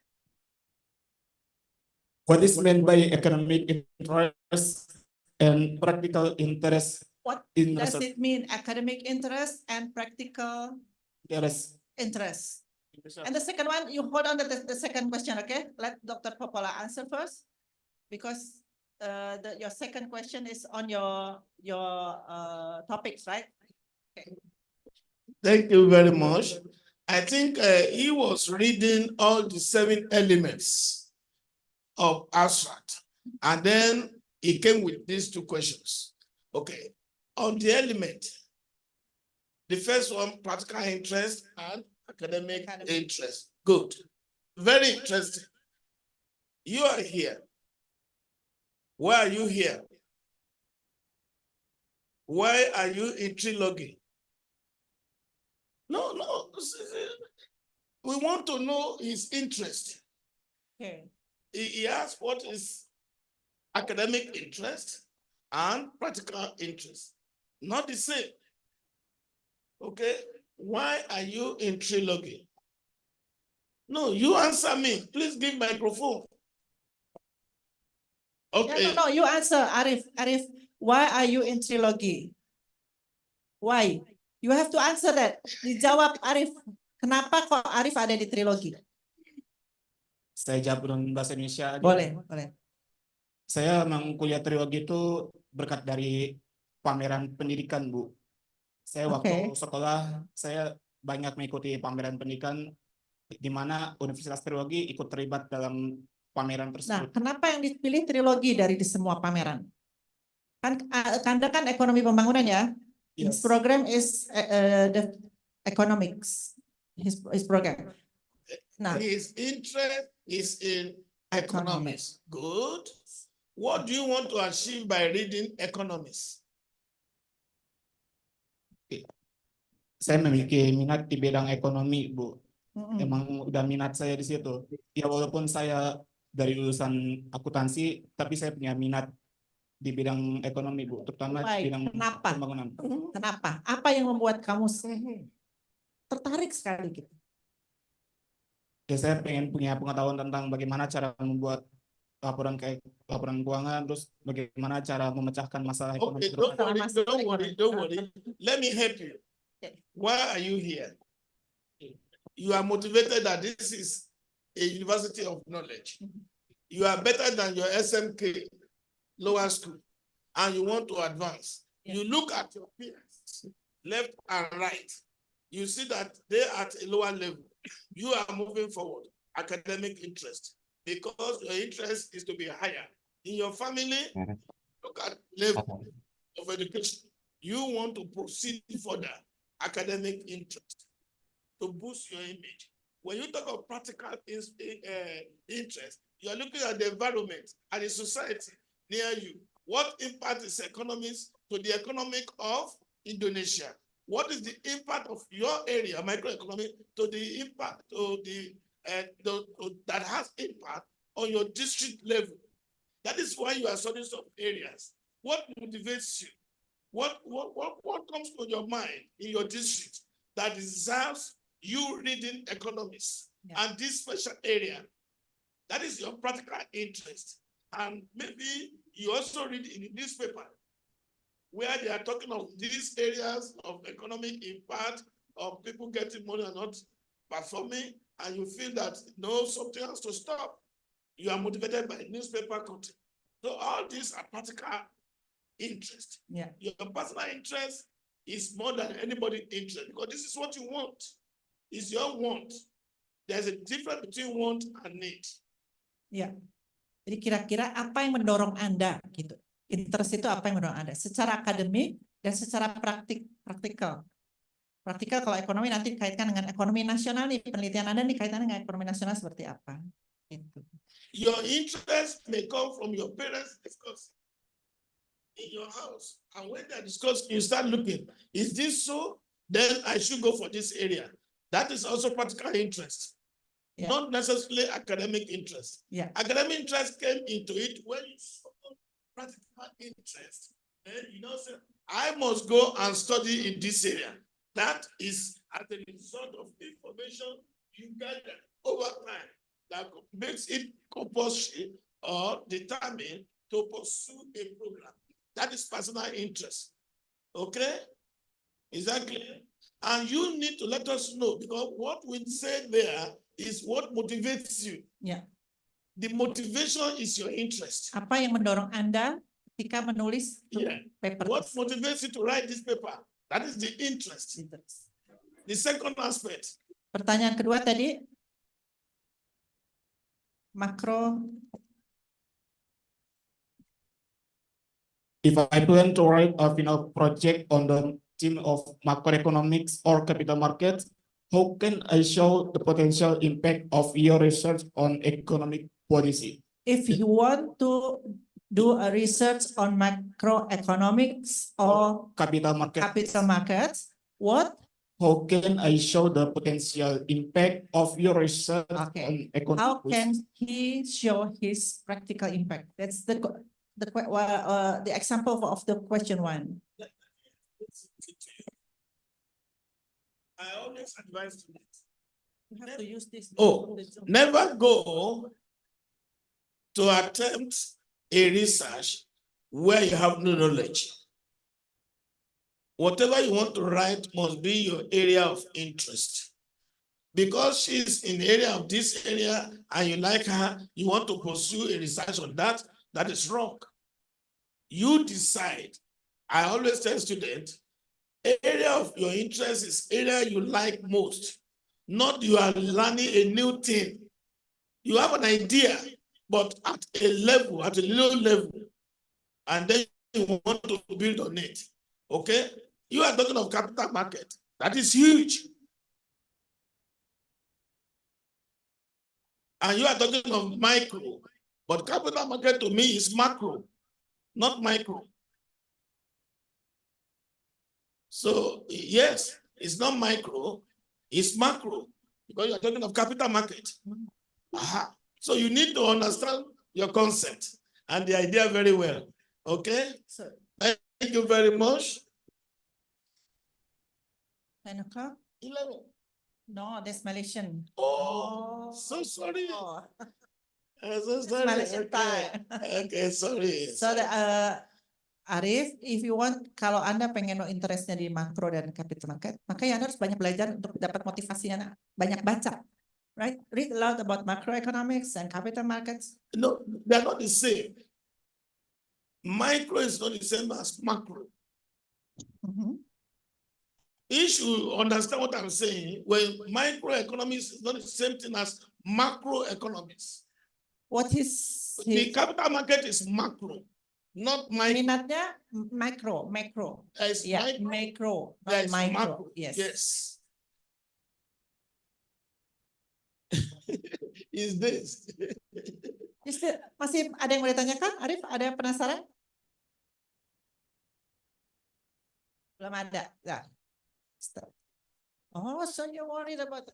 what is meant by academic interest and practical interest? What in does research? it mean? Academic interest and practical interest. And the second one, you hold on to the second question, okay? Let Dr. Popola answer first, because your second question is on your topics, right? Okay. Thank you very much. I think he was reading all the 7 elements of abstract, and then he came with these 2 questions. Okay. On the element, the first one, practical interest and academic interest. Good. Very interesting. You are here. Why are you here? Why are you in Trilogi? No. We want to know his interest. Okay. He asked what is academic interest and practical interest. Not the same. Okay. Why are you in Trilogi? No, you answer me. Please give microphone. Okay. No, you answer, Arif. Arif, why are you in Trilogi? Why? You have to answer that. Dijawab, Arif. Kenapa kok Arif ada di Trilogi? Saya jawab dengan bahasa Indonesia. Boleh, boleh. Saya memang kuliah Trilogi itu berkat dari pameran pendidikan, Bu. Saya waktu sekolah, saya banyak mengikuti pameran pendidikan di mana Universitas Trilogi ikut terlibat dalam pameran Nah, tersebut. kenapa yang dipilih Trilogi dari di semua pameran? Kan Anda kan ekonomi pembangunan ya? His Yes. program is the economics. His program. Nah, His interest is in economics. Good. What do you want to achieve by reading economics? Saya memiliki minat di bidang ekonomi, Bu. Emang udah minat saya di situ. Ya walaupun saya dari lulusan akuntansi, tapi saya punya minat di bidang ekonomi, Bu, terutama di bidang pembangunan. Kenapa? Apa yang membuat kamu tertarik sekali gitu? Ya, saya pengen punya pengetahuan tentang bagaimana cara membuat laporan keuangan, terus bagaimana cara memecahkan masalah ekonomi. Okay, don't worry. Let me help you. Why are you here? You are motivated that this is a university of knowledge. You are better than your SMK lower school, and you want to advance. You look at your peers, left and right. You see that they are at a lower level. You are moving forward, academic interest, because your interest is to be higher. In your family, look at level of education. You want to proceed further, academic interest, to boost your image. When you talk of practical interest, you are looking at the environment and the society near you. What impact is economics to the economic of Indonesia? What is the impact of your area, microeconomic, to the impact to the that has impact on your district level? That is why you are studying some areas. What motivates you? What comes to your mind in your district that deserves you reading economics and this special area? That is your practical interest. And maybe you also read in the newspaper where they are talking of these areas of economic impact of people getting money and not performing, and you feel that no, something has to stop. You are motivated by newspaper content. So all these are practical interest. Yeah. Your personal interest is more than anybody's interest, because this is what you want. It's your want. There's a difference between want and need. Ya. Jadi kira-kira apa yang mendorong Anda gitu? Interest itu apa yang mendorong Anda? Secara akademik dan secara praktikal. Praktikal kalau ekonomi nanti dikaitkan dengan ekonomi nasional nih, penelitian Anda nih kaitannya dengan ekonomi nasional seperti apa? Gitu. Your interest may come from your parents discussing in your house. And when they discuss, you start looking, is this so? Then I should go for this area. That is also practical interest, not necessarily academic interest. Academic interest came into it when you saw practical interest. Then you know, say, I must go and study in this area. That is as a result of information you gather over time that makes it compulsory or determined to pursue a program. That is personal interest. Okay? Is that clear? And you need to let us know, because what we say there is what motivates you. Ya. The motivation is your interest. Apa yang mendorong Anda ketika menulis paper? What motivates you to write this paper? That is the interest. The second aspect. Pertanyaan kedua tadi, makro. If I plan to write a final project on the theme of macroeconomics or capital markets, how can I show the potential impact of your research on economic policy? If you want to do a research on macroeconomics or capital markets, what? How can I show the potential impact of your research on economic How policy? can he show his practical impact? That's the example of the question one. I always advise students. You have to use this. Never go to attempt a research where you have no knowledge. Whatever you want to write must be your area of interest. Because she's in the area of this area and you like her, you want to pursue a research on that, that is wrong. You decide. I always tell students, area of your interest is area you like most, not you are learning a new thing. You have an idea, but at a level, at a low level, and then you want to build on it. Okay? You are talking of capital market. That is huge. And you are talking of micro, but capital market to me is macro, not micro. So yes, it's not micro, it's macro, because you're talking of capital market. Aha. So you need to understand your concept and the idea very well. Okay? So thank you very much. 9 o'clock? 11. No, that's Malaysian. Oh, so sorry. Oh. So sorry. Malaysian time. Okay, sorry. So Arif, if you want, kalau Anda pengen interestnya di makro dan capital market, maka Anda harus banyak belajar untuk dapat motivasinya, banyak baca. Right? Read a lot about macroeconomics and capital markets. No, they're not the same. Micro is not the same as macro. You should understand what I'm saying. When microeconomics is not the same thing as macroeconomics. What is the capital market is macro, not micro. Minatnya macro. Yeah, macro, not micro. Macro. Yes. Yes. Is this? Masih ada yang mau ditanyakan? Arif, ada yang penasaran? Belum ada. Nah. Oh, so you're worried about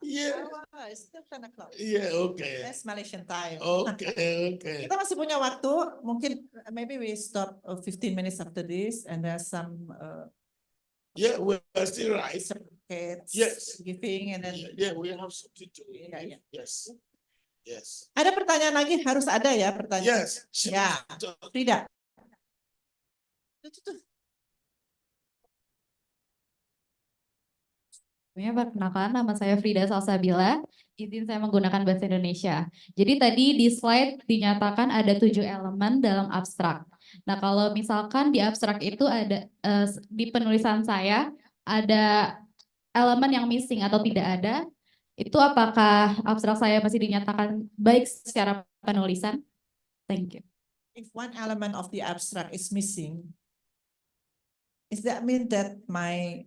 Yeah. It's still 10 o'clock. Yeah, okay. That's Malaysian time. Okay. Kita masih punya waktu. Mungkin maybe we stop 15 minutes after this, and there's some. Yeah, we're still right. Yes. Giving and then. Yeah, we have something to. Yeah. Yes. Yes. Ada pertanyaan lagi? Harus ada ya pertanyaan. Yes. Ya. Tidak. Perkenalkan, nama saya Frida Salsabila. Izin saya menggunakan bahasa Indonesia. Jadi tadi di slide dinyatakan ada 7 elemen dalam abstrak. Nah, kalau misalkan di abstrak itu ada di penulisan saya ada elemen yang missing atau tidak ada, itu apakah abstrak saya masih dinyatakan baik secara penulisan? Thank you. If one element of the abstract is missing, does that mean that my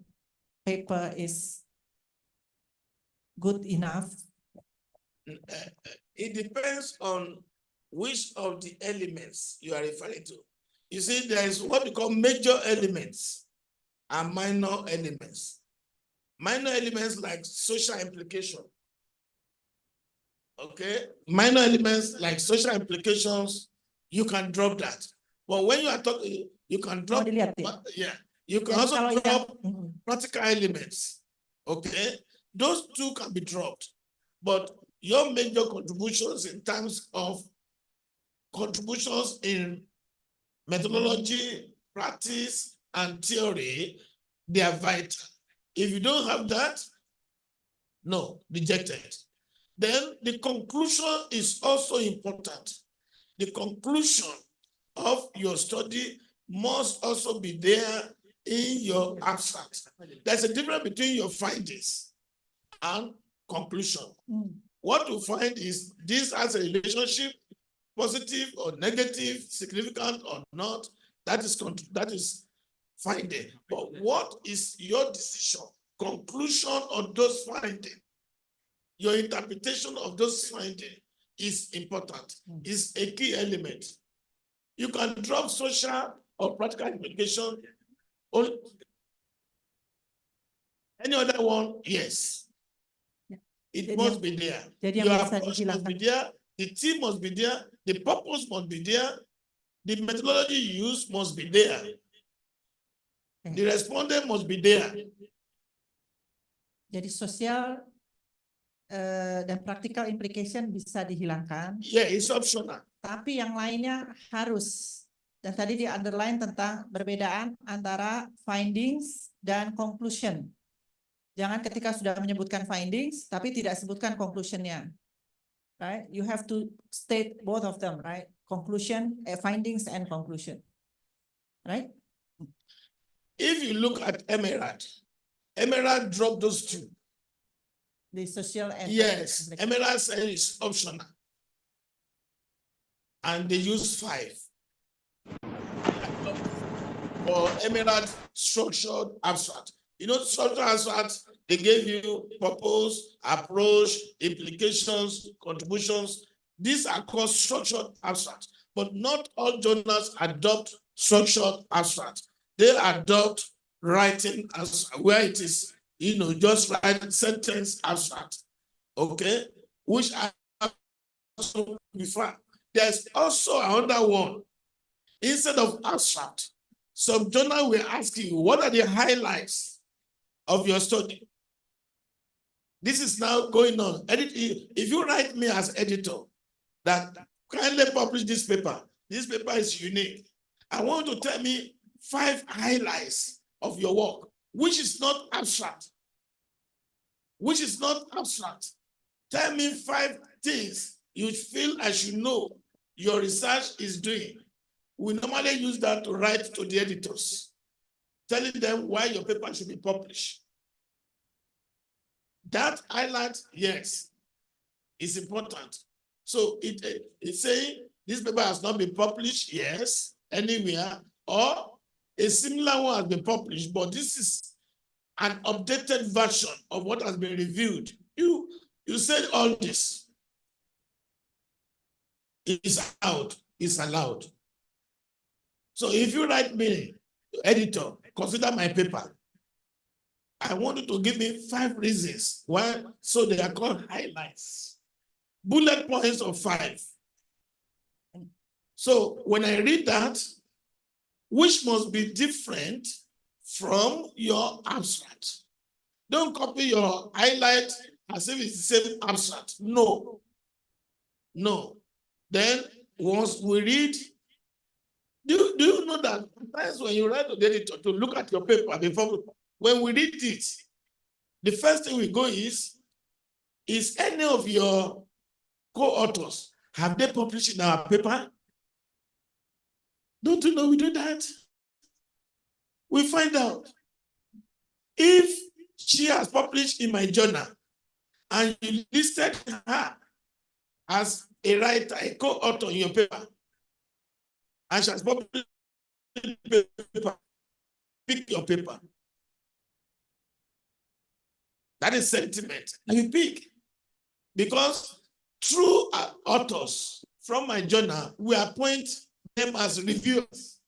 paper is good enough? It depends on which of the elements you are referring to. You see, there is what we call major elements and minor elements. Minor elements like social implication. Okay, minor elements like social implications, you can drop that. But when you are talking, you can drop. Yeah, you can also drop practical elements. Okay. Those two can be dropped, but your major contributions in terms of contributions in methodology, practice, and theory, they are vital. If you don't have that, no, rejected. Then the conclusion is also important. The conclusion of your study must also be there in your abstract. There's a difference between your findings and conclusion. What you find is this has a relationship, positive or negative, significant or not. That is finding. But what is your decision, conclusion of those findings? Your interpretation of those findings is important. Is a key element. You can drop social or practical implication. Any other one, yes. It must be there. Your approach must be there. The team must be there. The purpose must be there. The methodology you use must be there. The respondent must be there. Jadi sosial dan practical implication bisa dihilangkan. Yeah, it's optional. Tapi yang lainnya harus. Dan tadi di underline tentang perbedaan antara findings dan conclusion. Jangan ketika sudah menyebutkan findings, tapi tidak sebutkan conclusionnya. Right? You have to state both of them, right? Conclusion, findings and conclusion. Right? If you look at Emerald dropped those two. The social and yes, Emerald says it's optional. And they use 5. For Emerald structured abstract. You know, structured abstract, they gave you purpose, approach, implications, contributions. These are called structured abstract. But not all journals adopt structured abstract. They adopt writing as where it is, you know, just write sentence abstract. Okay? Which I also prefer. There's also another one. Instead of abstract, some journal will ask you, what are the highlights of your study? This is now going on. If you write me as editor that kindly publish this paper is unique. I want you to tell me 5 highlights of your work, which is not abstract. Which is not abstract. Tell me 5 things you feel I should know your research is doing. We normally use that to write to the editors, telling them why your paper should be published. That highlight, yes, is important. So it's saying this paper has not been published, yes, anywhere, or a similar one has been published, but this is an updated version of what has been reviewed. You said all this. It's out, it's allowed. So if you write me, editor, consider my paper. I want you to give me 5 reasons why, so they are called highlights. Bullet points of 5. So when I read that, which must be different from your abstract. Don't copy your highlight as if it's the same abstract. No. No. Then once we read, do you know that sometimes when you write to the editor to look at your paper before, when we read it, the first thing we go is any of your co-authors, have they published in our paper? Don't you know we do that? We find out. If she has published in my journal and you listed her as a writer, a co-author in your paper, and she has published in the paper, pick your paper. That is sentiment. And you pick. Because true authors from my journal, we appoint them as reviewers.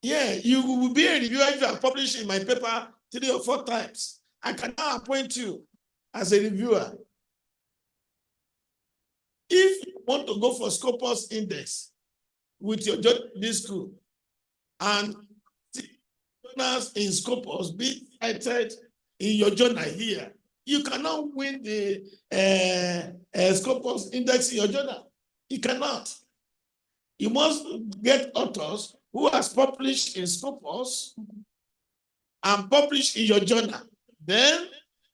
Yeah, you will be a reviewer if you are published in my paper 3 or 4 times. I can now appoint you as a reviewer. If you want to go for Scopus Index with your this school and journals in Scopus be cited in your journal here, you cannot win the Scopus Index in your journal. You cannot. You must get authors who has published in Scopus and published in your journal. Then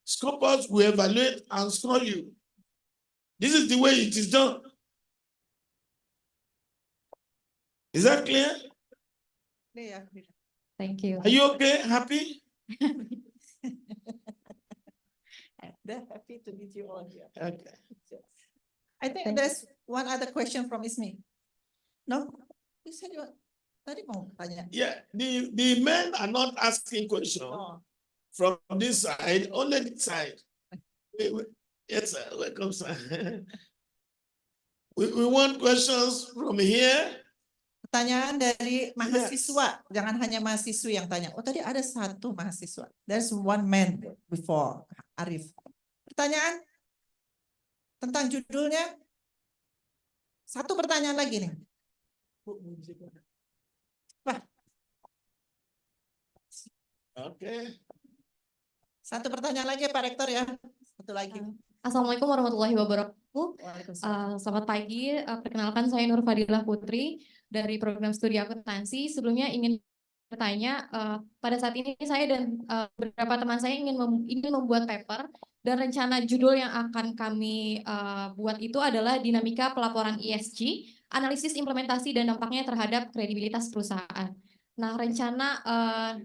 Scopus will evaluate and score you. This is the way it is done. Is that clear? Clear. Thank you. Are you okay? Happy? They're happy to meet you all here. Okay. I think there's one other question from Ismi. No? You said you tadi mau tanya. Yeah, the men are not asking questions from this side, only this side. Yes, sir. Welcome, sir. We want questions from here. Pertanyaan dari mahasiswa, jangan hanya mahasiswa yang tanya. Oh, tadi ada 1 mahasiswa. There's one man before Arif. Pertanyaan tentang judulnya. 1 pertanyaan lagi nih. Wah. Oke. 1 pertanyaan lagi Pak Rektor ya. Satu lagi. Assalamualaikum warahmatullahi wabarakatuh. Waalaikumsalam. Selamat pagi, perkenalkan saya Nur Fadilah Putri dari program studi akuntansi. Sebelumnya ingin bertanya, pada saat ini saya dan beberapa teman saya ingin membuat paper, dan rencana judul yang akan kami buat itu adalah dinamika pelaporan ESG, analisis implementasi dan dampaknya terhadap kredibilitas perusahaan. Nah, rencana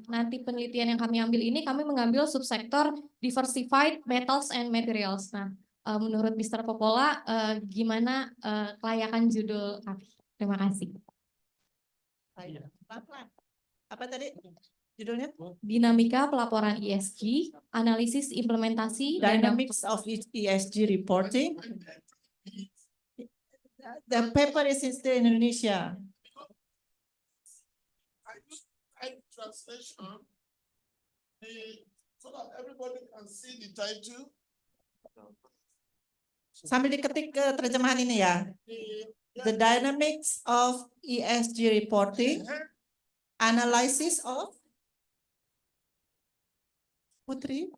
nanti penelitian yang kami ambil ini, kami mengambil subsektor diversified metals and materials. Nah, menurut Mr. Popola, gimana kelayakan judul kami? Terima kasih. Apa tadi judulnya? Dinamika pelaporan ESG, analisis implementasi dan Dynamics of ESG reporting. The paper is still in Indonesia. Translation so that everybody can see the title. Sambil diketik ke terjemahan ini ya. The dynamics of ESG reporting, analysis of Putri.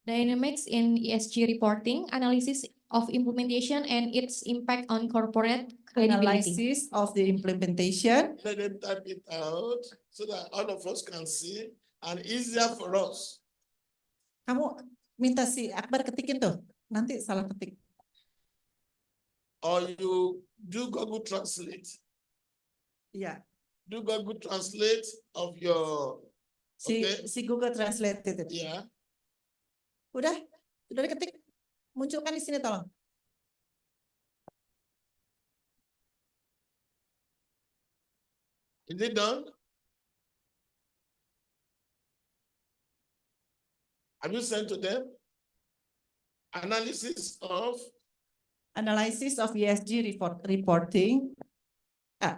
Dynamics in ESG reporting, analysis of implementation and its impact on corporate credibility. Analysis of the implementation. Let them type it out so that all of us can see and easier for us. Kamu minta si Akbar ketikin tuh, nanti salah ketik. Or you do Google Translate. Iya. Do Google Translate of your. Si Google Translate itu. Yeah. Udah diketik. Munculkan di sini tolong. Is it done? Have you sent to them? Analysis of ESG reporting.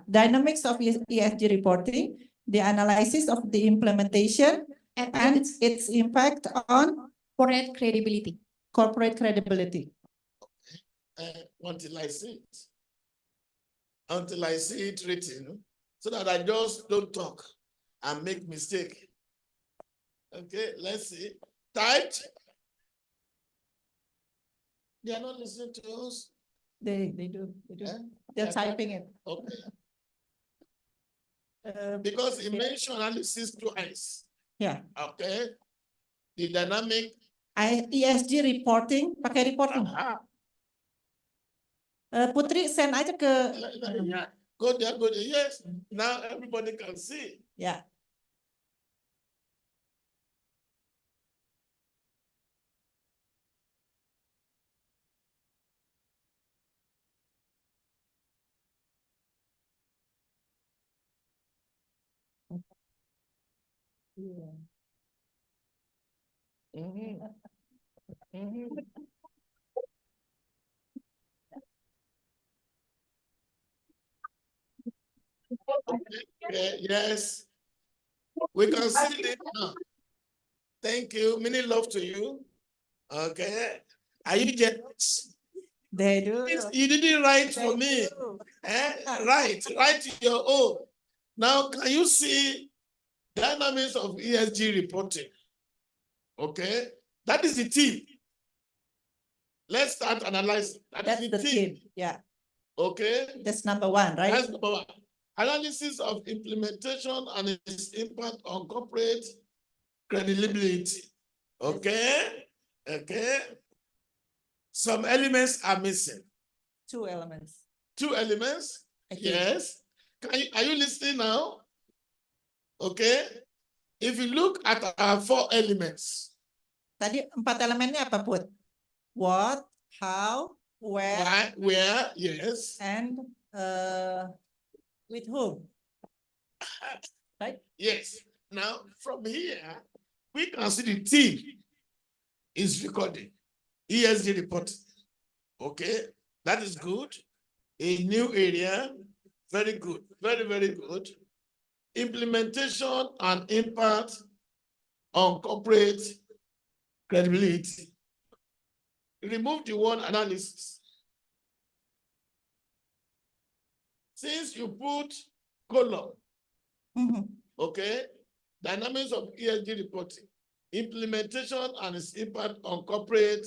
Dynamics of ESG reporting. The analysis of the implementation and its impact on corporate credibility. Until I see it. Until I see it written, so that I just don't talk and make mistake. Okay, let's see. Typed. They are not listening to us. They do. They're typing it. Okay. Because it mentioned analysis twice. Yeah. Okay. The dynamic. ESG reporting, pakai reporting. Putri send aja ke. Go there, go there. Yes. Now everybody can see. Yeah. Yes. We can see it now. Thank you. Many love to you. Okay. Are you jealous? They do. You didn't write for me. Write your own. Now, can you see dynamics of ESG reporting? Okay. That is the team. Let's start analyzing. That's the team. Yeah. Okay. That's number one, right? That's number one. Analysis of implementation and its impact on corporate credibility. Okay. Okay. Some elements are missing. Two elements. Two elements? Yes. Are you listening now? Okay. If you look at our four elements. Tadi 4 elemennya apa, Put? What, how, where, yes. And with whom? Right? Yes. Now, from here, we can see the team is recording. ESG report. Okay, that is good. A new area, very good, very, very good. Implementation and impact on corporate credibility. Remove the one analysis. Since you put column, okay, dynamics of ESG reporting, implementation and its impact on corporate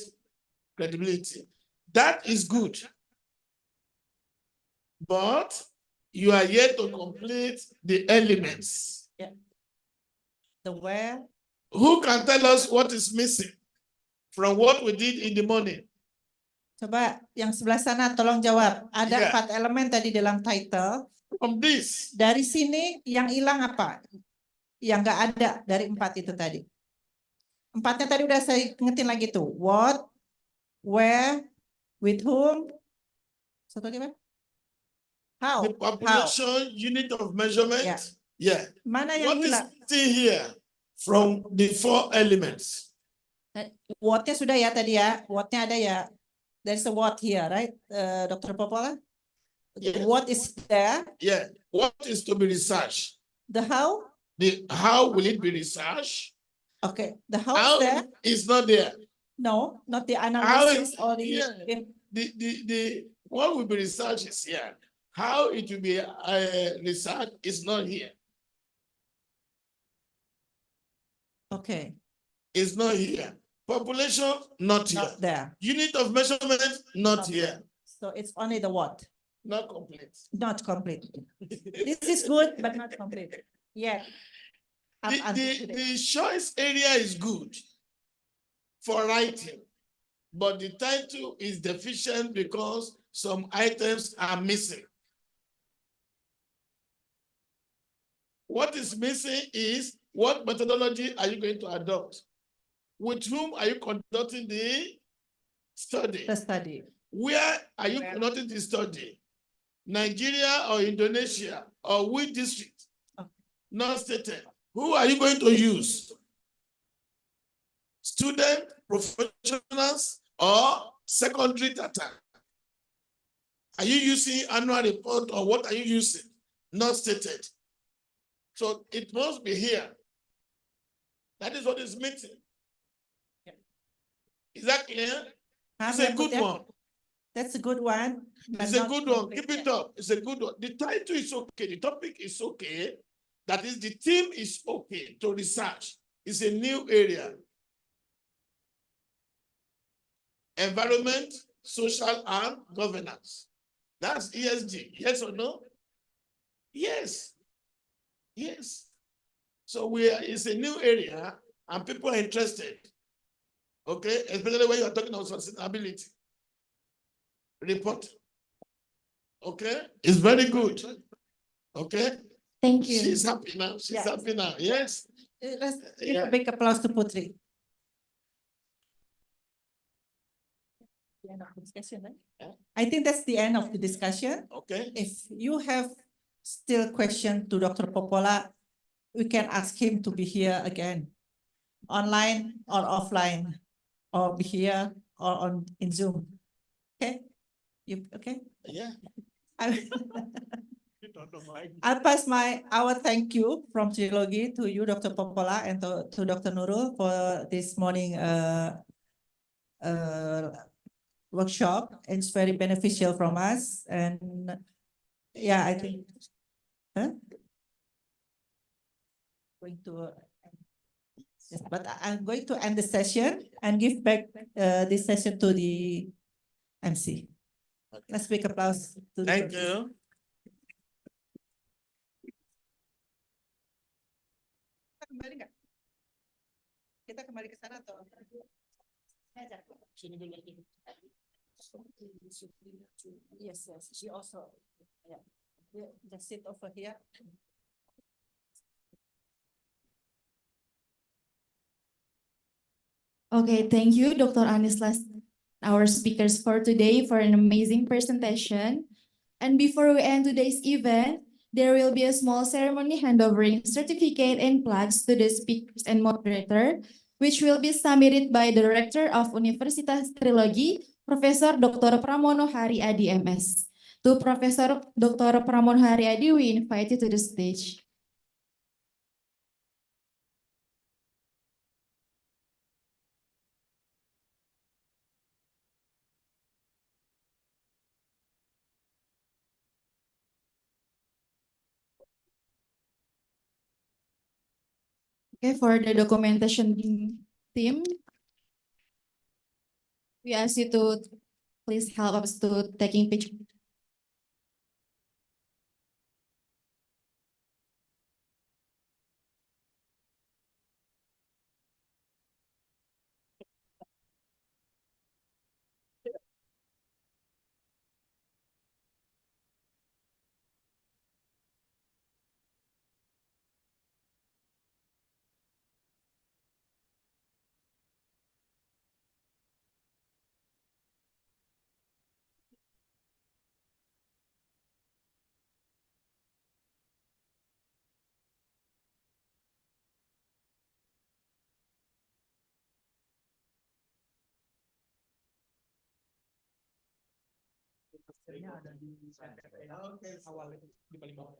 credibility. That is good. But you are yet to complete the elements. Yeah. The where. Who can tell us what is missing from what we did in the morning? Coba yang sebelah sana tolong jawab. Ada Yeah. 4 elemen tadi dalam title. From this. Dari sini yang hilang apa? Yang nggak ada dari 4 itu tadi. 4-nya tadi udah saya ingetin lagi tuh. What, where, with whom. Satu lagi apa? How. The population unit of measurement. Yeah. Yeah. Mana yang What is hilang? still here from the 4 elements? What-nya sudah ya tadi ya. What-nya ada ya. There's a what here, right, Dr. Popola? Yes. What is there? Yeah. What is to be researched? The how? The how will it be researched? Okay. The how How is there? is not there. No, not the How analysis is, or the. yeah, the what will be researched is here. How it will be researched is not here. Okay. It's not here. Population not here. Not there. Unit of measurement not here. So it's only the what? Not complete. Not complete. This is good, but not complete. Yeah. The choice area is good for writing, but the title is deficient because some items are missing. What is missing is what methodology are you going to adopt? With whom are you conducting the study? The study. Where are you conducting the study? Nigeria or Indonesia or which district? Not stated. Who are you going to use? Student, professionals, or secondary data? Are you using annual report or what are you using? Not stated. So it must be here. That is what is missing. Is that clear? It's a good one. That's a good one. It's a good one. Keep it up. It's a good one. The title is okay. The topic is okay. That is, the theme is okay to research. It's a new area. Environment, social, and governance. That's ESG. Yes or no? Yes. Yes. So it's a new area and people are interested. Okay, especially when you are talking about sustainability. Report. Okay, it's very good. Okay. Thank you. She's happy now. She's happy now. Yes. Let's give a big applause to Putri. The end of the discussion, right? I think that's the end of the discussion. Okay. If you have still question to Dr. Popola, we can ask him to be here again, online or offline, or be here or in Zoom. Okay? You okay? Yeah. I'll pass our thank you from Trilogi to you, Dr. Popola, and to Dr. Nurul for this morning workshop. It's very beneficial from us, and yeah, I think. Going to, yes, but I'm going to end the session and give back this session to the MC. Let's make applause to the Thank you. Kembali nggak? Kita kembali ke sana atau? Yes, yes. She also, yeah. Just sit over here. Okay, thank you, Dr. Anislas, our speakers for today for an amazing presentation. And before we end today's event, there will be a small ceremony handovering certificate and plaques to the speakers and moderator, which will be submitted by the Director of Universitas Trilogi, Professor Dr. Pramono Hari Adi MS. To Professor Dr. Pramono Hari Adi, we invite you to the stage. Okay, for the documentation team, we ask you to please help us to taking picture. Di paling bawah.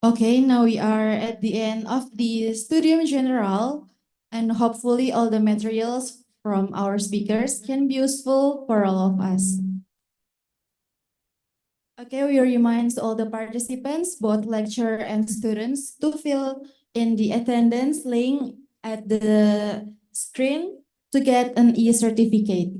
Okay, now we are at the end of the Studium General, and hopefully all the materials from our speakers can be useful for all of us. Okay, we remind all the participants, both lecturer and students, to fill in the attendance link at the screen to get an e-certificate.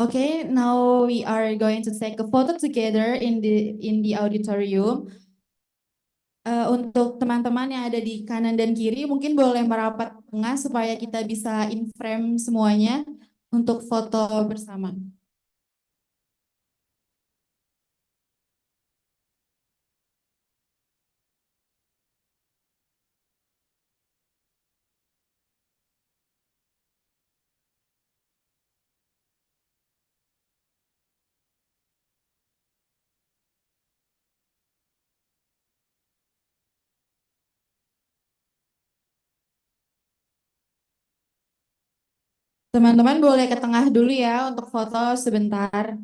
Okay, now we are going to take a photo together in the auditorium. Untuk teman-teman yang ada di kanan dan kiri, mungkin boleh merapat tengah supaya kita bisa in frame semuanya untuk foto bersama. Teman-teman boleh ke tengah dulu ya untuk foto sebentar.